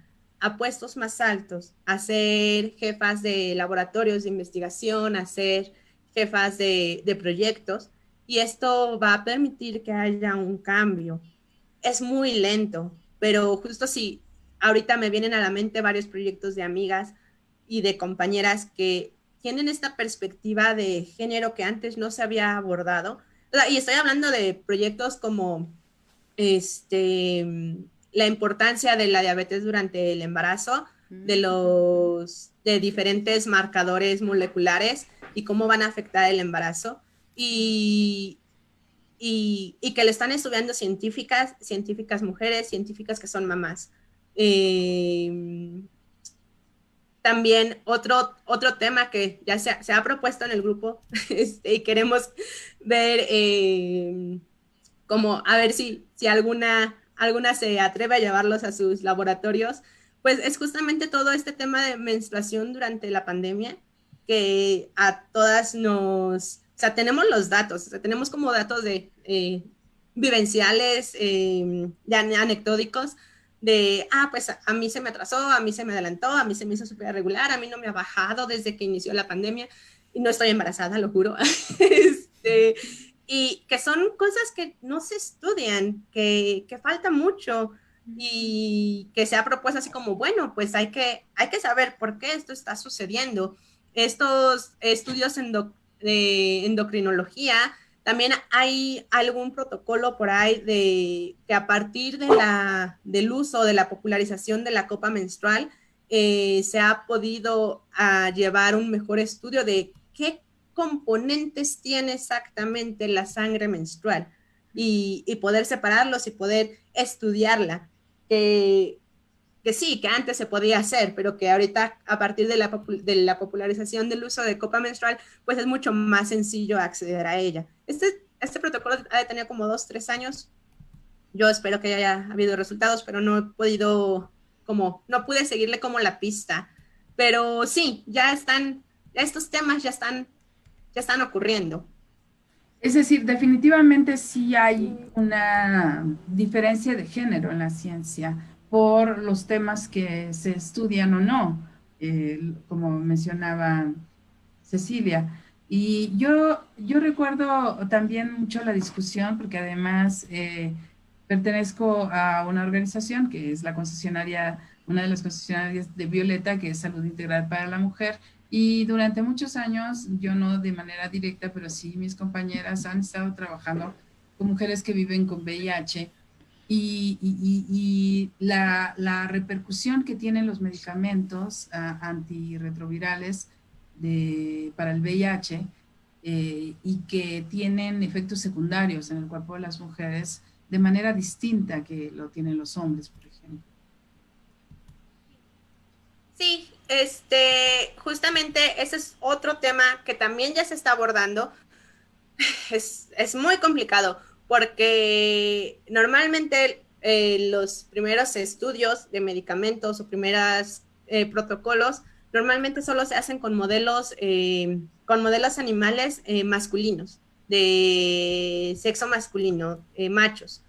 a puestos más altos, a ser jefas de laboratorios de investigación, a ser jefas de proyectos, y esto va a permitir que haya un cambio. Es muy lento, pero justo si ahorita me vienen a la mente varios proyectos de amigas y de compañeras que tienen esta perspectiva de género que antes no se había abordado. O sea, y estoy hablando de proyectos como la importancia de la diabetes durante el embarazo, de diferentes marcadores moleculares y cómo van a afectar el embarazo. Y que le están estudiando científicas mujeres, científicas que son mamás. También otro tema que ya se ha propuesto en el grupo y queremos ver como a ver si alguna se atreve a llevarlos a sus laboratorios, pues es justamente todo este tema de menstruación durante la pandemia, que a todas nos, o sea, tenemos los datos, o sea, tenemos como datos de vivenciales, de anecdóticos, de, pues a mí se me atrasó, a mí se me adelantó, a mí se me hizo súper irregular, a mí no me ha bajado desde que inició la pandemia, y no estoy embarazada, lo juro. Y que son cosas que no se estudian, que falta mucho, y que se ha propuesto así como, bueno, pues hay que saber por qué esto está sucediendo. Estos estudios de endocrinología, también hay algún protocolo por ahí de que a partir del uso, de la popularización de la copa menstrual, se ha podido llevar un mejor estudio de qué componentes tiene exactamente la sangre menstrual y poder separarlos y poder estudiarla, que sí, que antes se podía hacer, pero que ahorita a partir de la popularización del uso de copa menstrual, pues es mucho más sencillo acceder a ella. Este protocolo ha de tener como 2-3 años. Yo espero que haya habido resultados, pero no he podido, no pude seguirle como la pista. Pero sí, estos temas ya están ocurriendo. Es decir, definitivamente sí hay una diferencia de género en la ciencia por los temas que se estudian o no, como mencionaba Cecilia. Y yo recuerdo también mucho la discusión, porque además pertenezco a una organización que es la concesionaria, una de las concesionarias de Violeta, que es Salud Integral para la Mujer, y durante muchos años, yo no de manera directa, pero sí mis compañeras han estado trabajando con mujeres que viven con VIH y la repercusión que tienen los medicamentos antirretrovirales para el VIH y que tienen efectos secundarios en el cuerpo de las mujeres de manera distinta que lo tienen los hombres, por ejemplo. Sí, justamente ese es otro tema que también ya se está abordando. Es muy complicado porque normalmente los primeros estudios de medicamentos o primeros protocolos normalmente solo se hacen con modelos animales masculinos, de sexo masculino, machos.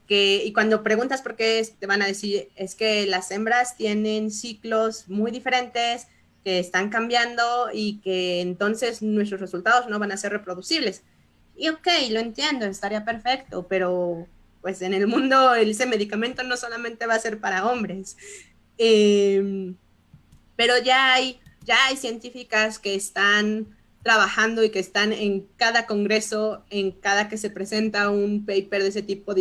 Y cuando preguntas por qué, te van a decir, es que las hembras tienen ciclos muy diferentes, que están cambiando y que entonces nuestros resultados no van a ser reproducibles. Y ok, lo entiendo, estaría perfecto, pero pues en el mundo ese medicamento no solamente va a ser para hombres. Pero ya hay científicas que están trabajando y que están en cada congreso, en cada que se presenta un paper de ese tipo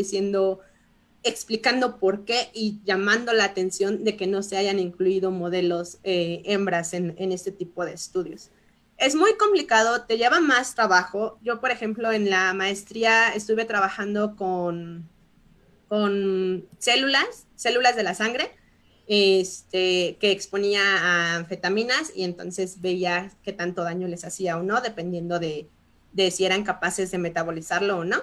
explicando por qué y llamando la atención de que no se hayan incluido modelos hembras en este tipo de estudios. Es muy complicado, te lleva más trabajo. Yo, por ejemplo, en la maestría estuve trabajando con células de la sangre, que exponía a anfetaminas y entonces veía qué tanto daño les hacía o no, dependiendo de si eran capaces de metabolizarlo o no.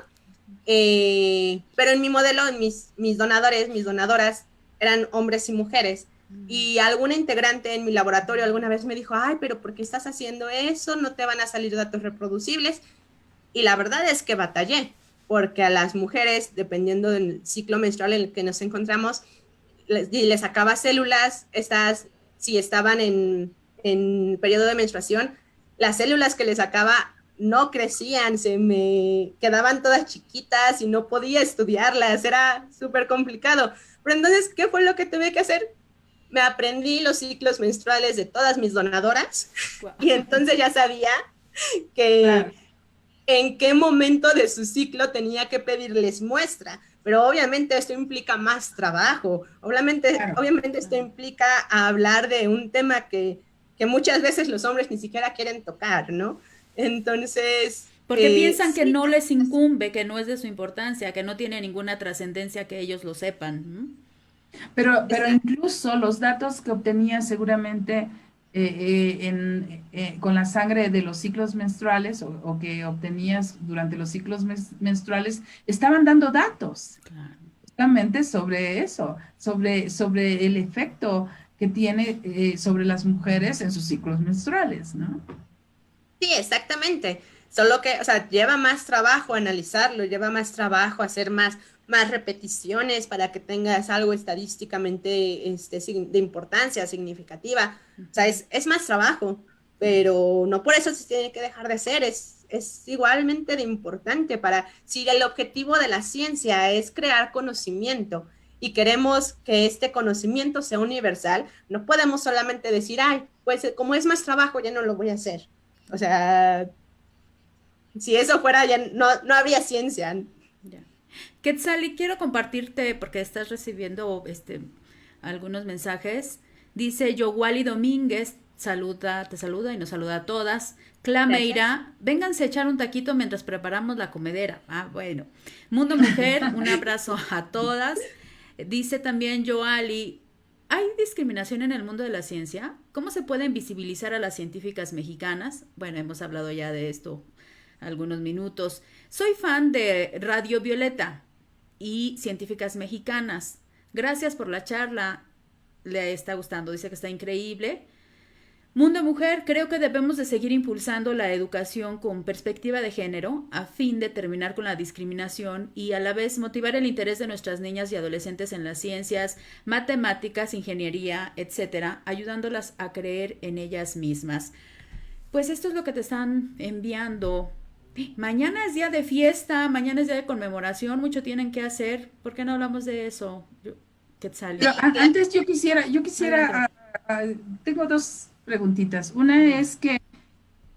Pero en mi modelo, mis donadoras eran hombres y mujeres. Y alguna integrante en mi laboratorio alguna vez me dijo, ay, pero ¿por qué estás haciendo eso? No te van a salir datos reproducibles. Y la verdad es que batallé, porque a las mujeres, dependiendo del ciclo menstrual en el que nos encontramos, y le sacaba células, estas, si estaban en periodo de menstruación, las células que le sacaba no crecían, se me quedaban todas chiquitas y no podía estudiarlas, era súper complicado. Pero entonces, ¿qué fue lo que tuve que hacer? Me aprendí los ciclos menstruales de todas mis donadoras wow. Y entonces ya sabía que en qué momento de su ciclo tenía que pedirles muestra. Pero obviamente esto implica más trabajo, obviamente esto implica hablar de un tema que muchas veces los hombres ni siquiera quieren tocar, ¿no? Entonces... Porque piensan que no les incumbe, que no es de su importancia, que no tiene ninguna trascendencia que ellos lo sepan. Pero incluso los datos que obtenías seguramente con la sangre de los ciclos menstruales o que obtenías durante los ciclos menstruales, estaban dando datos justamente sobre eso, sobre el efecto que tiene sobre las mujeres en sus ciclos menstruales, ¿no? Sí, exactamente. Solo que, o sea, lleva más trabajo analizarlo, lleva más trabajo hacer más repeticiones para que tengas algo estadísticamente de importancia significativa. O sea, es más trabajo, pero no por eso se tiene que dejar de hacer, es igualmente de importante si el objetivo de la ciencia es crear conocimiento y queremos que este conocimiento sea universal, no podemos solamente decir, ay, pues como es más trabajo ya no lo voy a hacer. O sea, si eso fuera ya no habría ciencia. Yeah. Quetzali, quiero compartirte, porque estás recibiendo algunos mensajes. Dice Yowali Domínguez, te saluda y nos saluda a todas. Clameira, vénganse a echar un taquito mientras preparamos la comedera. Ah, bueno. Mundo Mujer, un abrazo a todas. Dice también Yoali, ¿hay discriminación en el mundo de la ciencia? ¿Cómo se pueden visibilizar a las científicas mexicanas? Bueno, hemos hablado ya de esto algunos minutos. Soy fan de Radio Violeta y Científicas Mexicanas. Gracias por la charla. Le está gustando, dice que está increíble. Mundo Mujer, creo que debemos de seguir impulsando la educación con perspectiva de género a fin de terminar con la discriminación y a la vez motivar el interés de nuestras niñas y adolescentes en las ciencias, matemáticas, ingeniería, etcétera, ayudándolas a creer en ellas mismas. Pues esto es lo que te están enviando. Mañana es día de fiesta, mañana es día de conmemoración, mucho tienen que hacer. ¿Por qué no hablamos de eso, Quetzali? Pero antes yo quisiera tengo dos preguntitas. Una es que,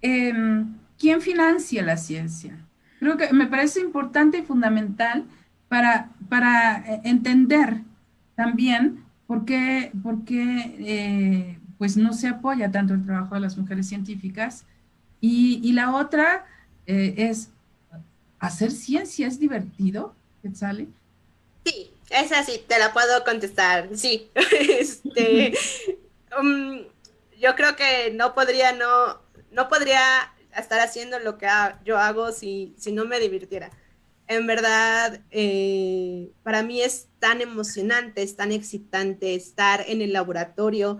¿quién financia la ciencia? Creo que me parece importante y fundamental para entender también por qué pues no se apoya tanto el trabajo de las mujeres científicas. Y la otra es, ¿hacer ciencia es divertido, Quetzali? Sí, esa sí, te la puedo contestar, sí. Yo creo que no podría estar haciendo lo que yo hago si no me divirtiera. En verdad, para mí es tan emocionante, es tan excitante estar en el laboratorio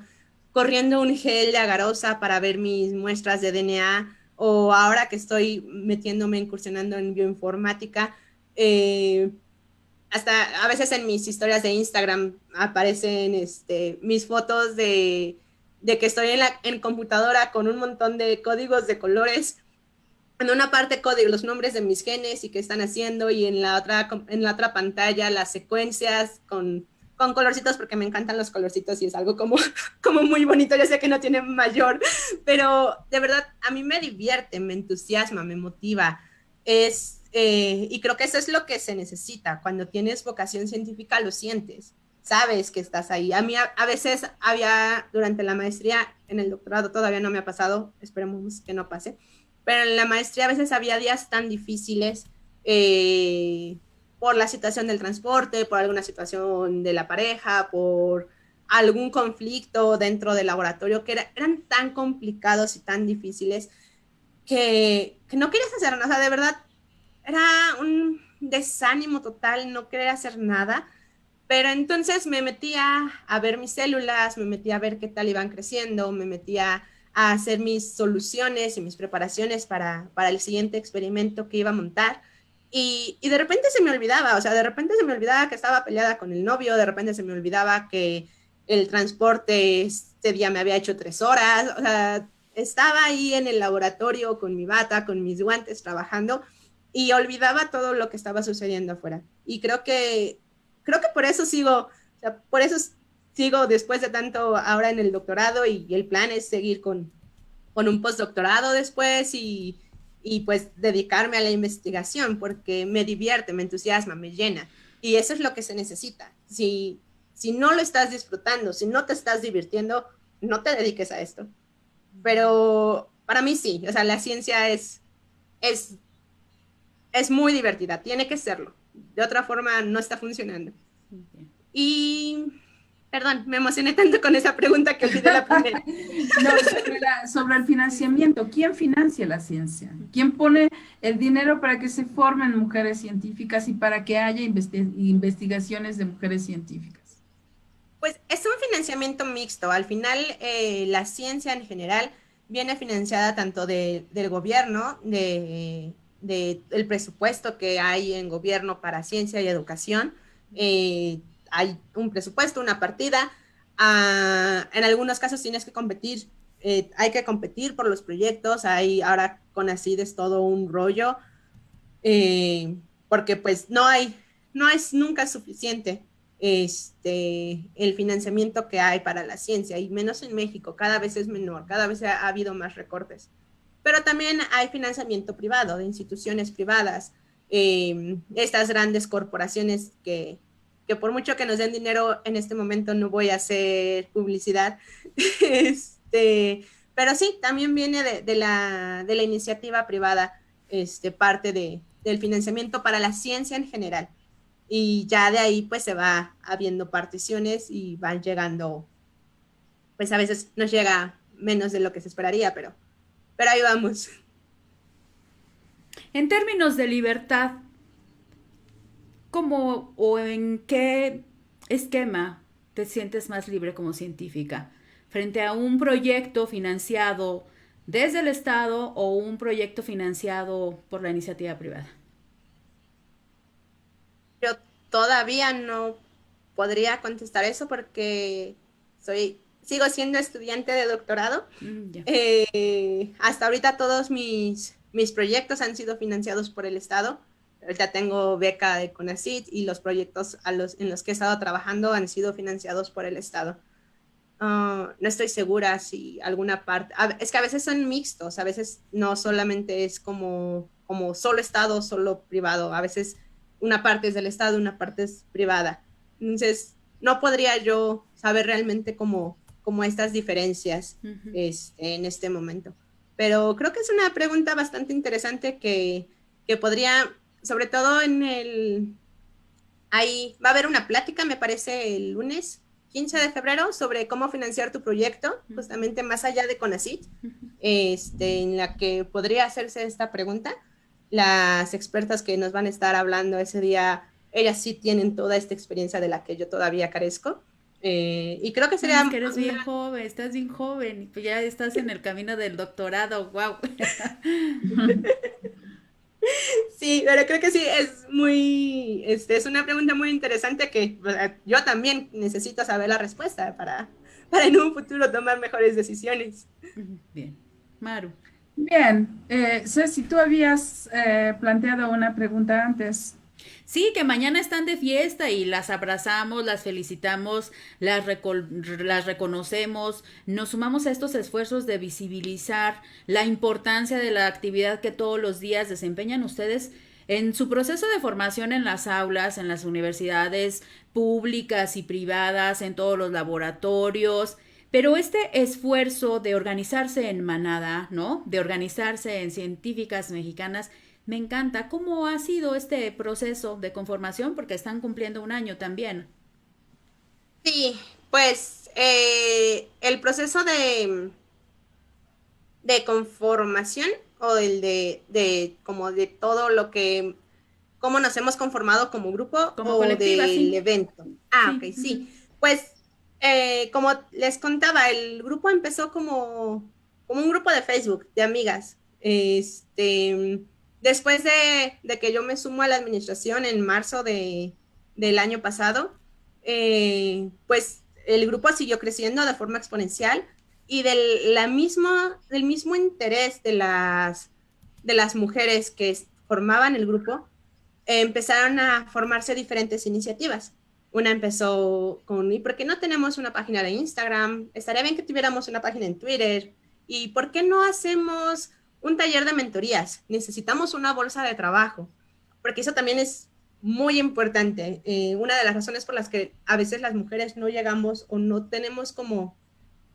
corriendo un gel de agarosa para ver mis muestras de DNA, o ahora que estoy incursionando en bioinformática, hasta a veces en mis historias de Instagram aparecen mis fotos de que estoy en computadora con un montón de códigos de colores. En una parte código, los nombres de mis genes y qué están haciendo, y en la otra pantalla las secuencias con colorcitos, porque me encantan los colorcitos y es algo como muy bonito. Yo sé que no tiene mayor, pero de verdad a mí me divierte, me entusiasma, me motiva. Y creo que eso es lo que se necesita. Cuando tienes vocación científica lo sientes, sabes que estás ahí. A mí a veces durante la maestría, en el doctorado todavía no me ha pasado, esperemos que no pase, pero en la maestría a veces había días tan difíciles por la situación del transporte, por alguna situación de la pareja, por algún conflicto dentro del laboratorio, que eran tan complicados y tan difíciles que no querías hacer nada. O sea, de verdad, era un desánimo total no querer hacer nada. Pero entonces me metía a ver mis células, me metía a ver qué tal iban creciendo, me metía a hacer mis soluciones y mis preparaciones para el siguiente experimento que iba a montar. y de repente se me olvidaba, o sea, de repente se me olvidaba que estaba peleada con el novio, de repente se me olvidaba que el transporte este día me había hecho 3 horas, o sea, estaba ahí en el laboratorio con mi bata, con mis guantes, trabajando, y olvidaba todo lo que estaba sucediendo afuera. Y creo que por eso sigo, o sea, por eso sigo después de tanto ahora en el doctorado, y el plan es seguir con un postdoctorado después y pues dedicarme a la investigación porque me divierte, me entusiasma, me llena. Y eso es lo que se necesita. Si no lo estás disfrutando, si no te estás divirtiendo, no te dediques a esto. Pero para mí sí, o sea, la ciencia es, es muy divertida, tiene que serlo. De otra forma no está funcionando. Y perdón, me emocioné tanto con esa pregunta que olvidé la primera. No, sobre el financiamiento. ¿Quién financia la ciencia? ¿Quién pone el dinero para que se formen mujeres científicas y para que haya investigaciones de mujeres científicas? Pues es un financiamiento mixto. Al final, la ciencia en general viene financiada tanto del gobierno, el presupuesto que hay en gobierno para ciencia y educación. Hay un presupuesto, una partida. En algunos casos tienes que competir, hay que competir por los proyectos. Ahora con CONACYT es todo un rollo, porque pues no es nunca suficiente el financiamiento que hay para la ciencia, y menos en México, cada vez es menor, cada vez ha habido más recortes. Pero también hay financiamiento privado, de instituciones privadas, estas grandes corporaciones que por mucho que nos den dinero, en este momento no voy a hacer publicidad, pero sí, también viene de la iniciativa privada, parte del financiamiento para la ciencia en general. Y ya de ahí pues se va habiendo particiones y van llegando, pues a veces nos llega menos de lo que se esperaría, pero ahí vamos. En términos de libertad, ¿cómo o en qué esquema te sientes más libre como científica? Frente a un proyecto financiado desde el Estado o un proyecto financiado por la iniciativa privada. Yo todavía no podría contestar eso porque sigo siendo estudiante de doctorado. Hasta ahorita todos mis proyectos han sido financiados por el Estado. Ahorita tengo beca de CONACYT y los proyectos en los que he estado trabajando han sido financiados por el Estado. No estoy segura si alguna parte, es que a veces son mixtos, a veces no solamente es como solo Estado, solo privado, a veces una parte es del Estado, una parte es privada. Entonces, no podría yo saber realmente cómo estas diferencias en este momento. Pero creo que es una pregunta bastante interesante que podría, sobre todo ahí va a haber una plática, me parece, el lunes 15 de febrero sobre cómo financiar tu proyecto, justamente más allá de CONACYT, en la que podría hacerse esta pregunta. Las expertas que nos van a estar hablando ese día, ellas sí tienen toda esta experiencia de la que yo todavía carezco. Y creo que sería... Es que eres bien joven, estás bien joven, pues ya estás en el camino del doctorado, wow. Sí, pero creo que sí, es una pregunta muy interesante que yo también necesito saber la respuesta para en un futuro tomar mejores decisiones. Bien, Maru. Bien, Ceci, tú habías planteado una pregunta antes. Sí, que mañana están de fiesta y las abrazamos, las felicitamos, las reconocemos, nos sumamos a estos esfuerzos de visibilizar la importancia de la actividad que todos los días desempeñan ustedes en su proceso de formación en las aulas, en las universidades públicas y privadas, en todos los laboratorios. Pero este esfuerzo de organizarse en manada, ¿no? De organizarse en científicas mexicanas, me encanta. ¿Cómo ha sido este proceso de conformación? Porque están cumpliendo un año también. Sí, pues el proceso de conformación o el como de todo lo que, cómo nos hemos conformado como grupo como o colectiva, del sí. evento. Ok, sí. Pues como les contaba, el grupo empezó como un grupo de Facebook de amigas. Después de que yo me sumo a la administración en marzo del año pasado, pues el grupo siguió creciendo de forma exponencial y del mismo interés de las mujeres que formaban el grupo, empezaron a formarse diferentes iniciativas. Una empezó con, ¿y por qué no tenemos una página de Instagram? Estaría bien que tuviéramos una página en Twitter. ¿Y por qué no hacemos un taller de mentorías? Necesitamos una bolsa de trabajo, porque eso también es muy importante. Una de las razones por las que a veces las mujeres no llegamos o no tenemos como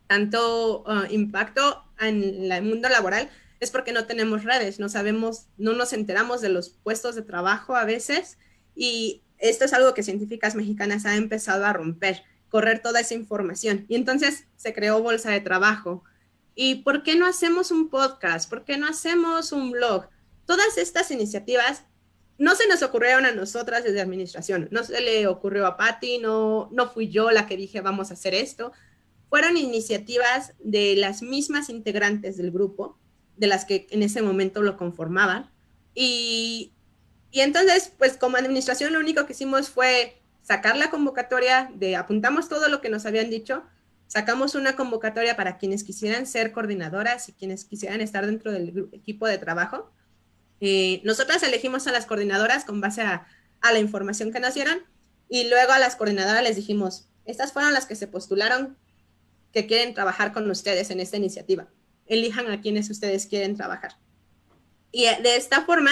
tanto impacto en el mundo laboral es porque no tenemos redes, no sabemos, no nos enteramos de los puestos de trabajo a veces, y esto es algo que Científicas Mexicanas ha empezado a romper, correr toda esa información, y entonces se creó Bolsa de Trabajo. ¿Y por qué no hacemos un podcast? ¿Por qué no hacemos un blog? Todas estas iniciativas no se nos ocurrieron a nosotras desde administración, no se le ocurrió a Patti, no fui yo la que dije vamos a hacer esto. Fueron iniciativas de las mismas integrantes del grupo, de las que en ese momento lo conformaban. Y entonces, pues como administración lo único que hicimos fue sacar la convocatoria, apuntamos todo lo que nos habían dicho, sacamos una convocatoria para quienes quisieran ser coordinadoras y quienes quisieran estar dentro del equipo de trabajo. Nosotras elegimos a las coordinadoras con base a la información que nos dieron, y luego a las coordinadoras les dijimos, estas fueron las que se postularon que quieren trabajar con ustedes en esta iniciativa. Elijan a quienes ustedes quieren trabajar. Y de esta forma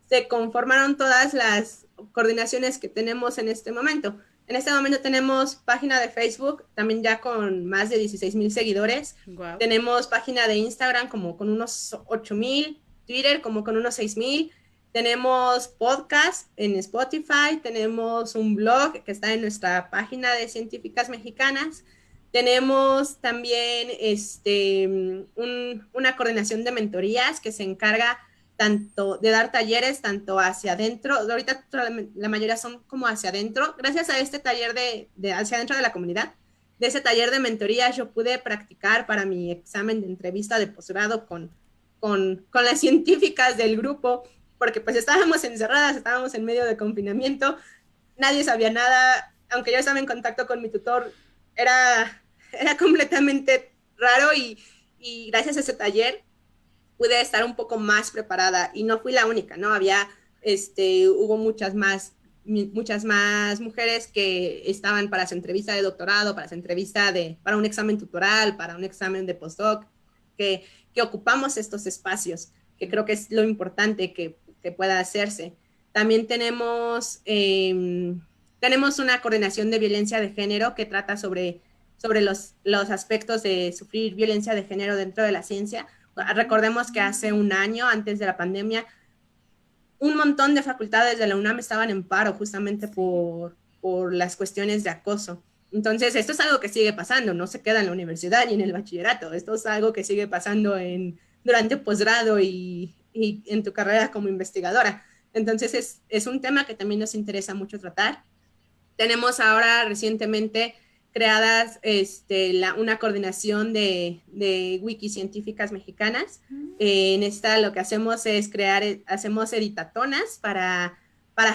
se conformaron todas las coordinaciones que tenemos en este momento. En este momento tenemos página de Facebook, también ya con más de 16,000 seguidores. Wow. Tenemos página de Instagram como con unos 8,000, Twitter como con unos 6,000. Tenemos podcast en Spotify, tenemos un blog que está en nuestra página de Científicas Mexicanas. Tenemos también una coordinación de mentorías que se encarga tanto de dar talleres, tanto hacia adentro, ahorita la mayoría son como hacia adentro. Gracias a este taller de hacia adentro de la comunidad, de ese taller de mentorías, yo pude practicar para mi examen de entrevista de posgrado con las científicas del grupo, porque pues estábamos encerradas, estábamos en medio de confinamiento, nadie sabía nada, aunque yo estaba en contacto con mi tutor, era completamente raro, y gracias a ese taller pude estar un poco más preparada, y no fui la única, ¿no? Hubo muchas más mujeres que estaban para su entrevista de doctorado, para su entrevista para un examen tutoral, para un examen de postdoc, que ocupamos estos espacios, que creo que es lo importante que pueda hacerse. También tenemos una coordinación de violencia de género que trata sobre los aspectos de sufrir violencia de género dentro de la ciencia. Recordemos que hace un año, antes de la pandemia, un montón de facultades de la UNAM estaban en paro justamente por las cuestiones de acoso. Entonces, esto es algo que sigue pasando, no se queda en la universidad ni en el bachillerato, esto es algo que sigue pasando durante posgrado y en tu carrera como investigadora. Entonces, es un tema que también nos interesa mucho tratar. Tenemos ahora recientemente creadas una coordinación de wikis científicas mexicanas. En esta lo que hacemos es hacemos editatonas para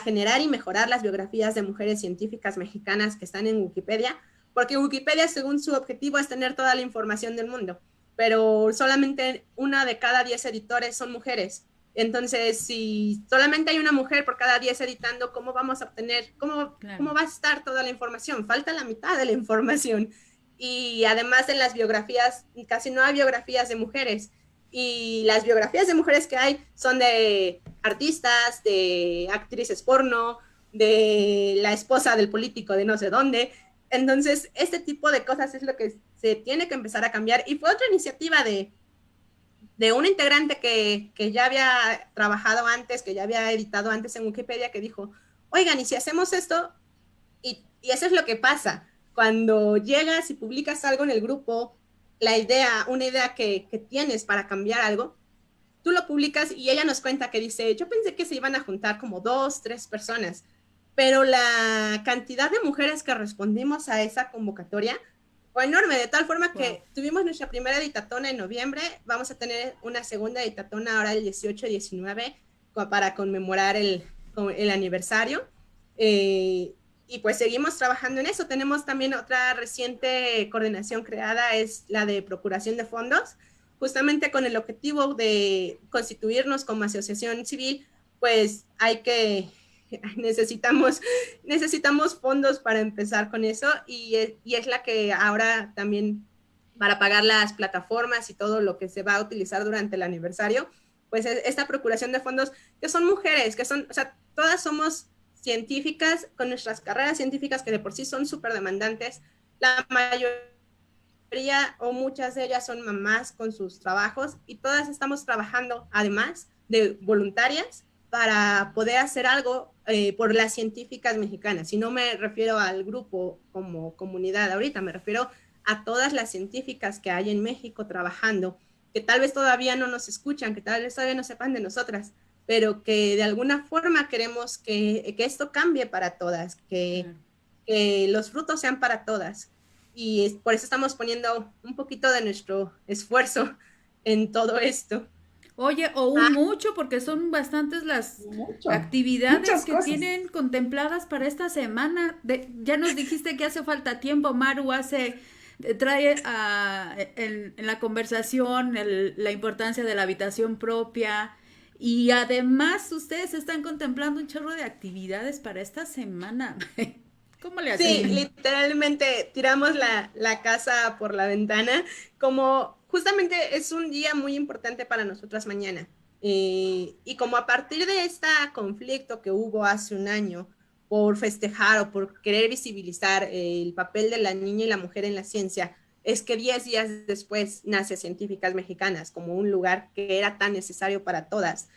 generar y mejorar las biografías de mujeres científicas mexicanas que están en Wikipedia, porque Wikipedia, según su objetivo, es tener toda la información del mundo, pero solamente 1 de cada 10 editores son mujeres. Entonces, si solamente hay una mujer por cada 10 editando, ¿cómo vamos a obtener, cómo va a estar toda la información? Falta la mitad de la información. Y además de las biografías, casi no hay biografías de mujeres. Y las biografías de mujeres que hay son de artistas, de actrices porno, de la esposa del político de no sé dónde. Entonces, este tipo de cosas es lo que se tiene que empezar a cambiar. Y fue otra iniciativa de un integrante que ya había trabajado antes, que ya había editado antes en Wikipedia, que dijo, oigan, ¿y si hacemos esto? Y eso es lo que pasa. Cuando llegas y publicas algo en el grupo, una idea que tienes para cambiar algo, tú lo publicas y ella nos cuenta que dice, yo pensé que se iban a juntar como 2, 3 personas, pero la cantidad de mujeres que respondimos a esa convocatoria fue enorme, de tal forma que tuvimos nuestra primera editatona en noviembre, vamos a tener una segunda editatona ahora el 18 y 19, para conmemorar el aniversario. Y pues seguimos trabajando en eso. Tenemos también otra reciente coordinación creada, es la de procuración de fondos, justamente con el objetivo de constituirnos como asociación civil. Pues necesitamos fondos para empezar con eso, y es la que ahora también, para pagar las plataformas y todo lo que se va a utilizar durante el aniversario, pues esta procuración de fondos, que son mujeres, que son, o sea, todas somos científicas con nuestras carreras científicas que de por sí son súper demandantes. La mayoría o muchas de ellas son mamás con sus trabajos, y todas estamos trabajando además de voluntarias para poder hacer algo por las científicas mexicanas. Y no me refiero al grupo como comunidad ahorita, me refiero a todas las científicas que hay en México trabajando, que tal vez todavía no nos escuchan, que tal vez todavía no sepan de nosotras, pero que de alguna forma queremos que esto cambie para todas, que los frutos sean para todas. Y por eso estamos poniendo un poquito de nuestro esfuerzo en todo esto. Oye, o mucho, porque son bastantes las actividades que tienen contempladas para esta semana. Ya nos dijiste que hace falta tiempo. Maru trae en la conversación la importancia de la habitación propia, y además ustedes están contemplando un chorro de actividades para esta semana. ¿Cómo le hacen? Sí, literalmente tiramos la casa por la ventana, como justamente es un día muy importante para nosotras mañana. Y como a partir de este conflicto que hubo hace un año por festejar o por querer visibilizar el papel de la niña y la mujer en la ciencia, es que 10 días después nace Científicas Mexicanas como un lugar que era tan necesario para todas.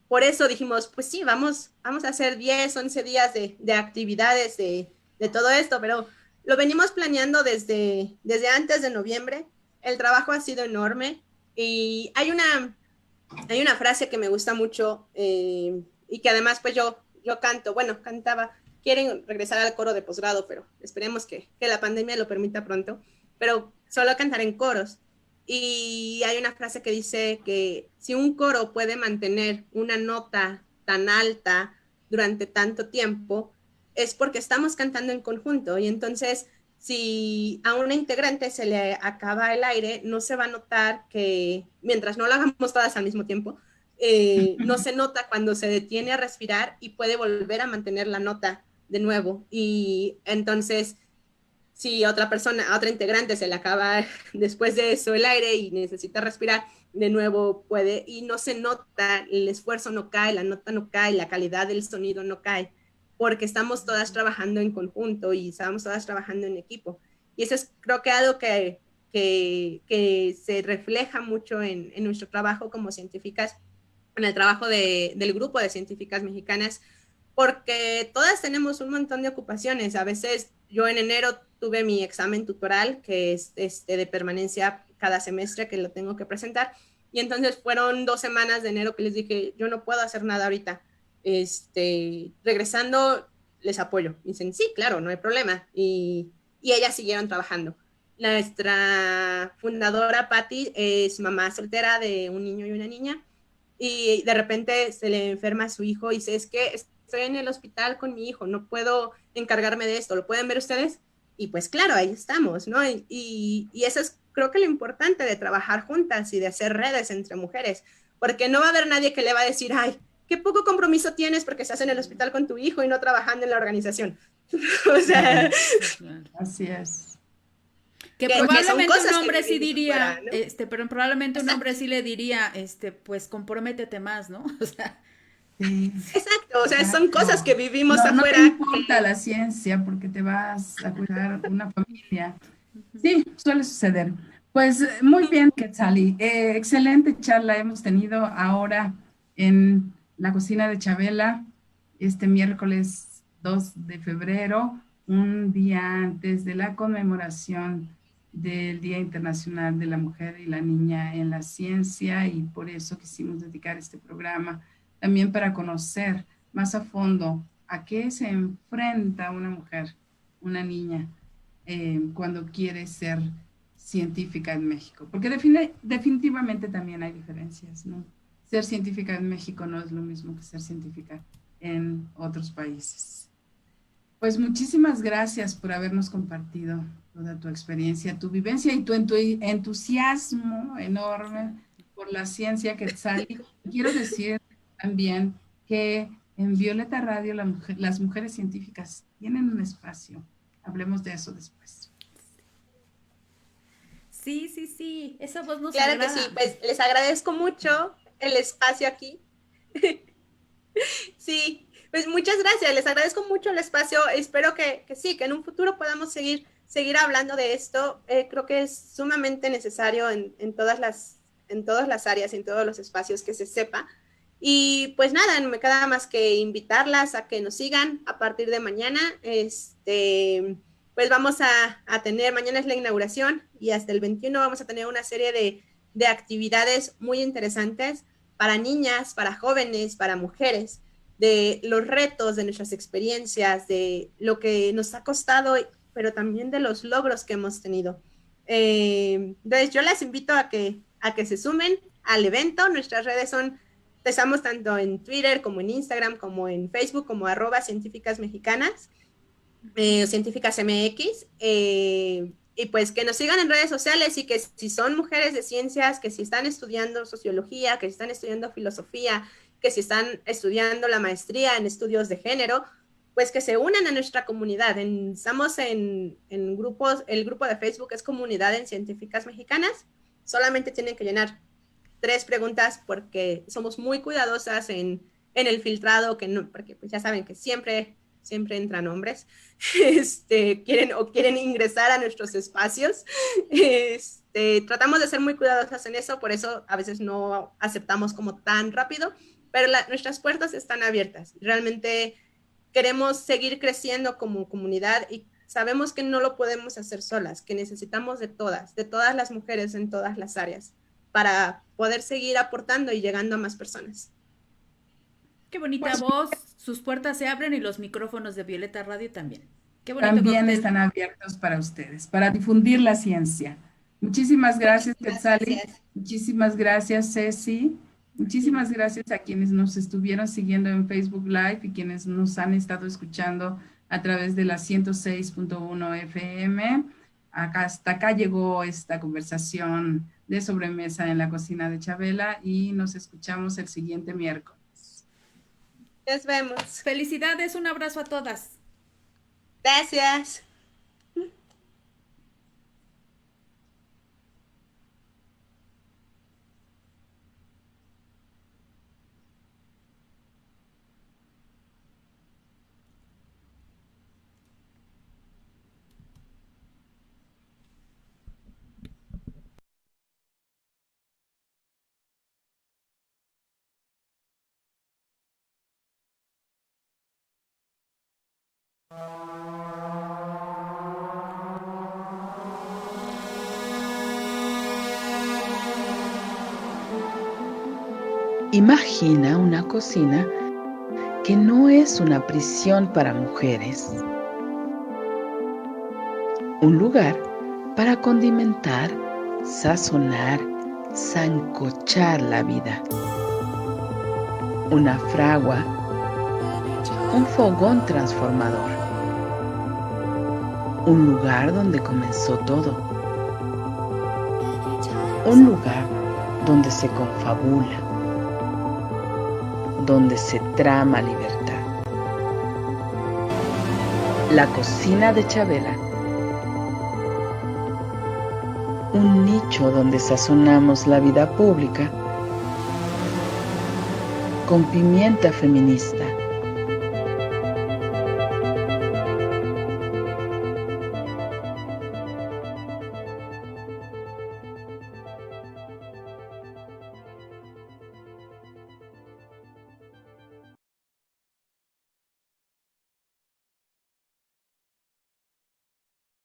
Por eso dijimos, pues sí, vamos a hacer 10, 11 días de actividades de todo esto, pero lo venimos planeando desde antes de noviembre. El trabajo ha sido enorme, y hay una frase que me gusta mucho, y que además pues yo cantaba. Quieren regresar al coro de posgrado, pero esperemos que la pandemia lo permita pronto, pero solo cantar en coros. Y hay una frase que dice que si un coro puede mantener una nota tan alta durante tanto tiempo, es porque estamos cantando en conjunto. Y entonces, si a una integrante se le acaba el aire, no se va a notar, que mientras no lo hagamos todas al mismo tiempo, no se nota cuando se detiene a respirar y puede volver a mantener la nota de nuevo. Y entonces, si a otra integrante se le acaba después de eso el aire y necesita respirar, de nuevo puede, y no se nota, el esfuerzo no cae, la nota no cae, la calidad del sonido no cae, porque estamos todas trabajando en conjunto y estamos todas trabajando en equipo. Y eso es, creo que, algo que se refleja mucho en nuestro trabajo como científicas, en el trabajo del grupo de Científicas Mexicanas, porque todas tenemos un montón de ocupaciones. A veces, yo en enero tuve mi examen tutoral, que es de permanencia cada semestre, que lo tengo que presentar, y entonces fueron 2 semanas de enero que les dije, yo no puedo hacer nada ahorita, regresando les apoyo. Y dicen, sí, claro, no hay problema, y ellas siguieron trabajando. Nuestra fundadora, Patti, es mamá soltera de un niño y una niña, y de repente se le enferma a su hijo y dice, es que estoy en el hospital con mi hijo, no puedo encargarme de esto, ¿lo pueden ver ustedes? Y pues claro, ahí estamos, ¿no? Y eso es, creo que, lo importante de trabajar juntas y de hacer redes entre mujeres, porque no va a haber nadie que le va a decir, ay, qué poco compromiso tienes porque estás en el hospital con tu hijo y no trabajando en la organización. O sea, así es. Que probablemente un hombre sí diría, fuera, ¿no? Pero probablemente un hombre sí le diría, pues comprométete más, ¿no? O sea, sí. Exacto, o sea, son cosas que vivimos afuera. No te importa la ciencia porque te vas a cuidar una familia. Sí, suele suceder. Pues muy bien, Quetzali. Excelente charla hemos tenido ahora en la cocina de Chabela, este miércoles 2 de febrero, un día antes de la conmemoración del Día Internacional de la Mujer y la Niña en la Ciencia, y por eso quisimos dedicar este programa también para conocer más a fondo a qué se enfrenta una mujer, una niña, cuando quiere ser científica en México, porque definitivamente también hay diferencias, ¿no? ser científica en México no es lo mismo que ser científica en otros países. Pues muchísimas gracias por habernos compartido toda tu experiencia, tu vivencia y tu entusiasmo enorme por la ciencia, Quetzali. Quiero decir también que en Violeta Radio las mujeres científicas tienen un espacio. Hablemos de eso después. Sí, esa voz nos Claro agrada. que sí, pues les agradezco mucho el espacio aquí. Sí, pues muchas gracias, les agradezco mucho el espacio, espero que sí, que en un futuro podamos seguir hablando de esto. Creo que es sumamente necesario en todas las áreas, en todos los espacios, que se sepa. Y pues nada, no me queda más que invitarlas a que nos sigan a partir de mañana. Pues vamos a tener, mañana es la inauguración y hasta el 21 vamos a tener una serie de actividades muy interesantes para niñas, para jóvenes, para mujeres, de los retos, de nuestras experiencias, de lo que nos ha costado, pero también de los logros que hemos tenido. Entonces yo las invito a que se sumen al evento. Nuestras redes estamos tanto en Twitter como en Instagram, como en Facebook, como @científicasmexicanas, Científicas MX, y pues que nos sigan en redes sociales, y que si son mujeres de ciencias, que si están estudiando sociología, que si están estudiando filosofía, que si están estudiando la maestría en estudios de género, pues que se unan a nuestra comunidad. Estamos en grupos, el grupo de Facebook es Comunidad en Científicas Mexicanas. Solamente tienen que llenar 3 preguntas, porque somos muy cuidadosas en el filtrado, porque pues ya saben que siempre entran hombres, quieren ingresar a nuestros espacios. Tratamos de ser muy cuidadosas en eso, por eso a veces no aceptamos como tan rápido, pero nuestras puertas están abiertas. Realmente queremos seguir creciendo como comunidad y sabemos que no lo podemos hacer solas, que necesitamos de todas las mujeres en todas las áreas para poder seguir aportando y llegando a más personas. Qué bonita voz, sus puertas se abren y los micrófonos de Violeta Radio también. Qué bonito También cóctel. están abiertos para ustedes, para difundir la ciencia. Muchísimas gracias, Quetzali. Muchísimas gracias, Ceci. Muchísimas gracias a quienes nos estuvieron siguiendo en Facebook Live y quienes nos han estado escuchando a través de la 106.1 FM. Hasta acá llegó esta conversación de sobremesa en la cocina de Chabela, y nos escuchamos el siguiente miércoles. Nos vemos. Felicidades, un abrazo a todas. Gracias. Imagina una cocina que no es una prisión para mujeres. Un lugar para condimentar, sazonar, sancochar la vida. Una fragua, un fogón transformador. Un lugar donde comenzó todo. Un lugar donde se confabula, donde se trama libertad. La cocina de Chabela. Un nicho donde sazonamos la vida pública con pimienta feminista.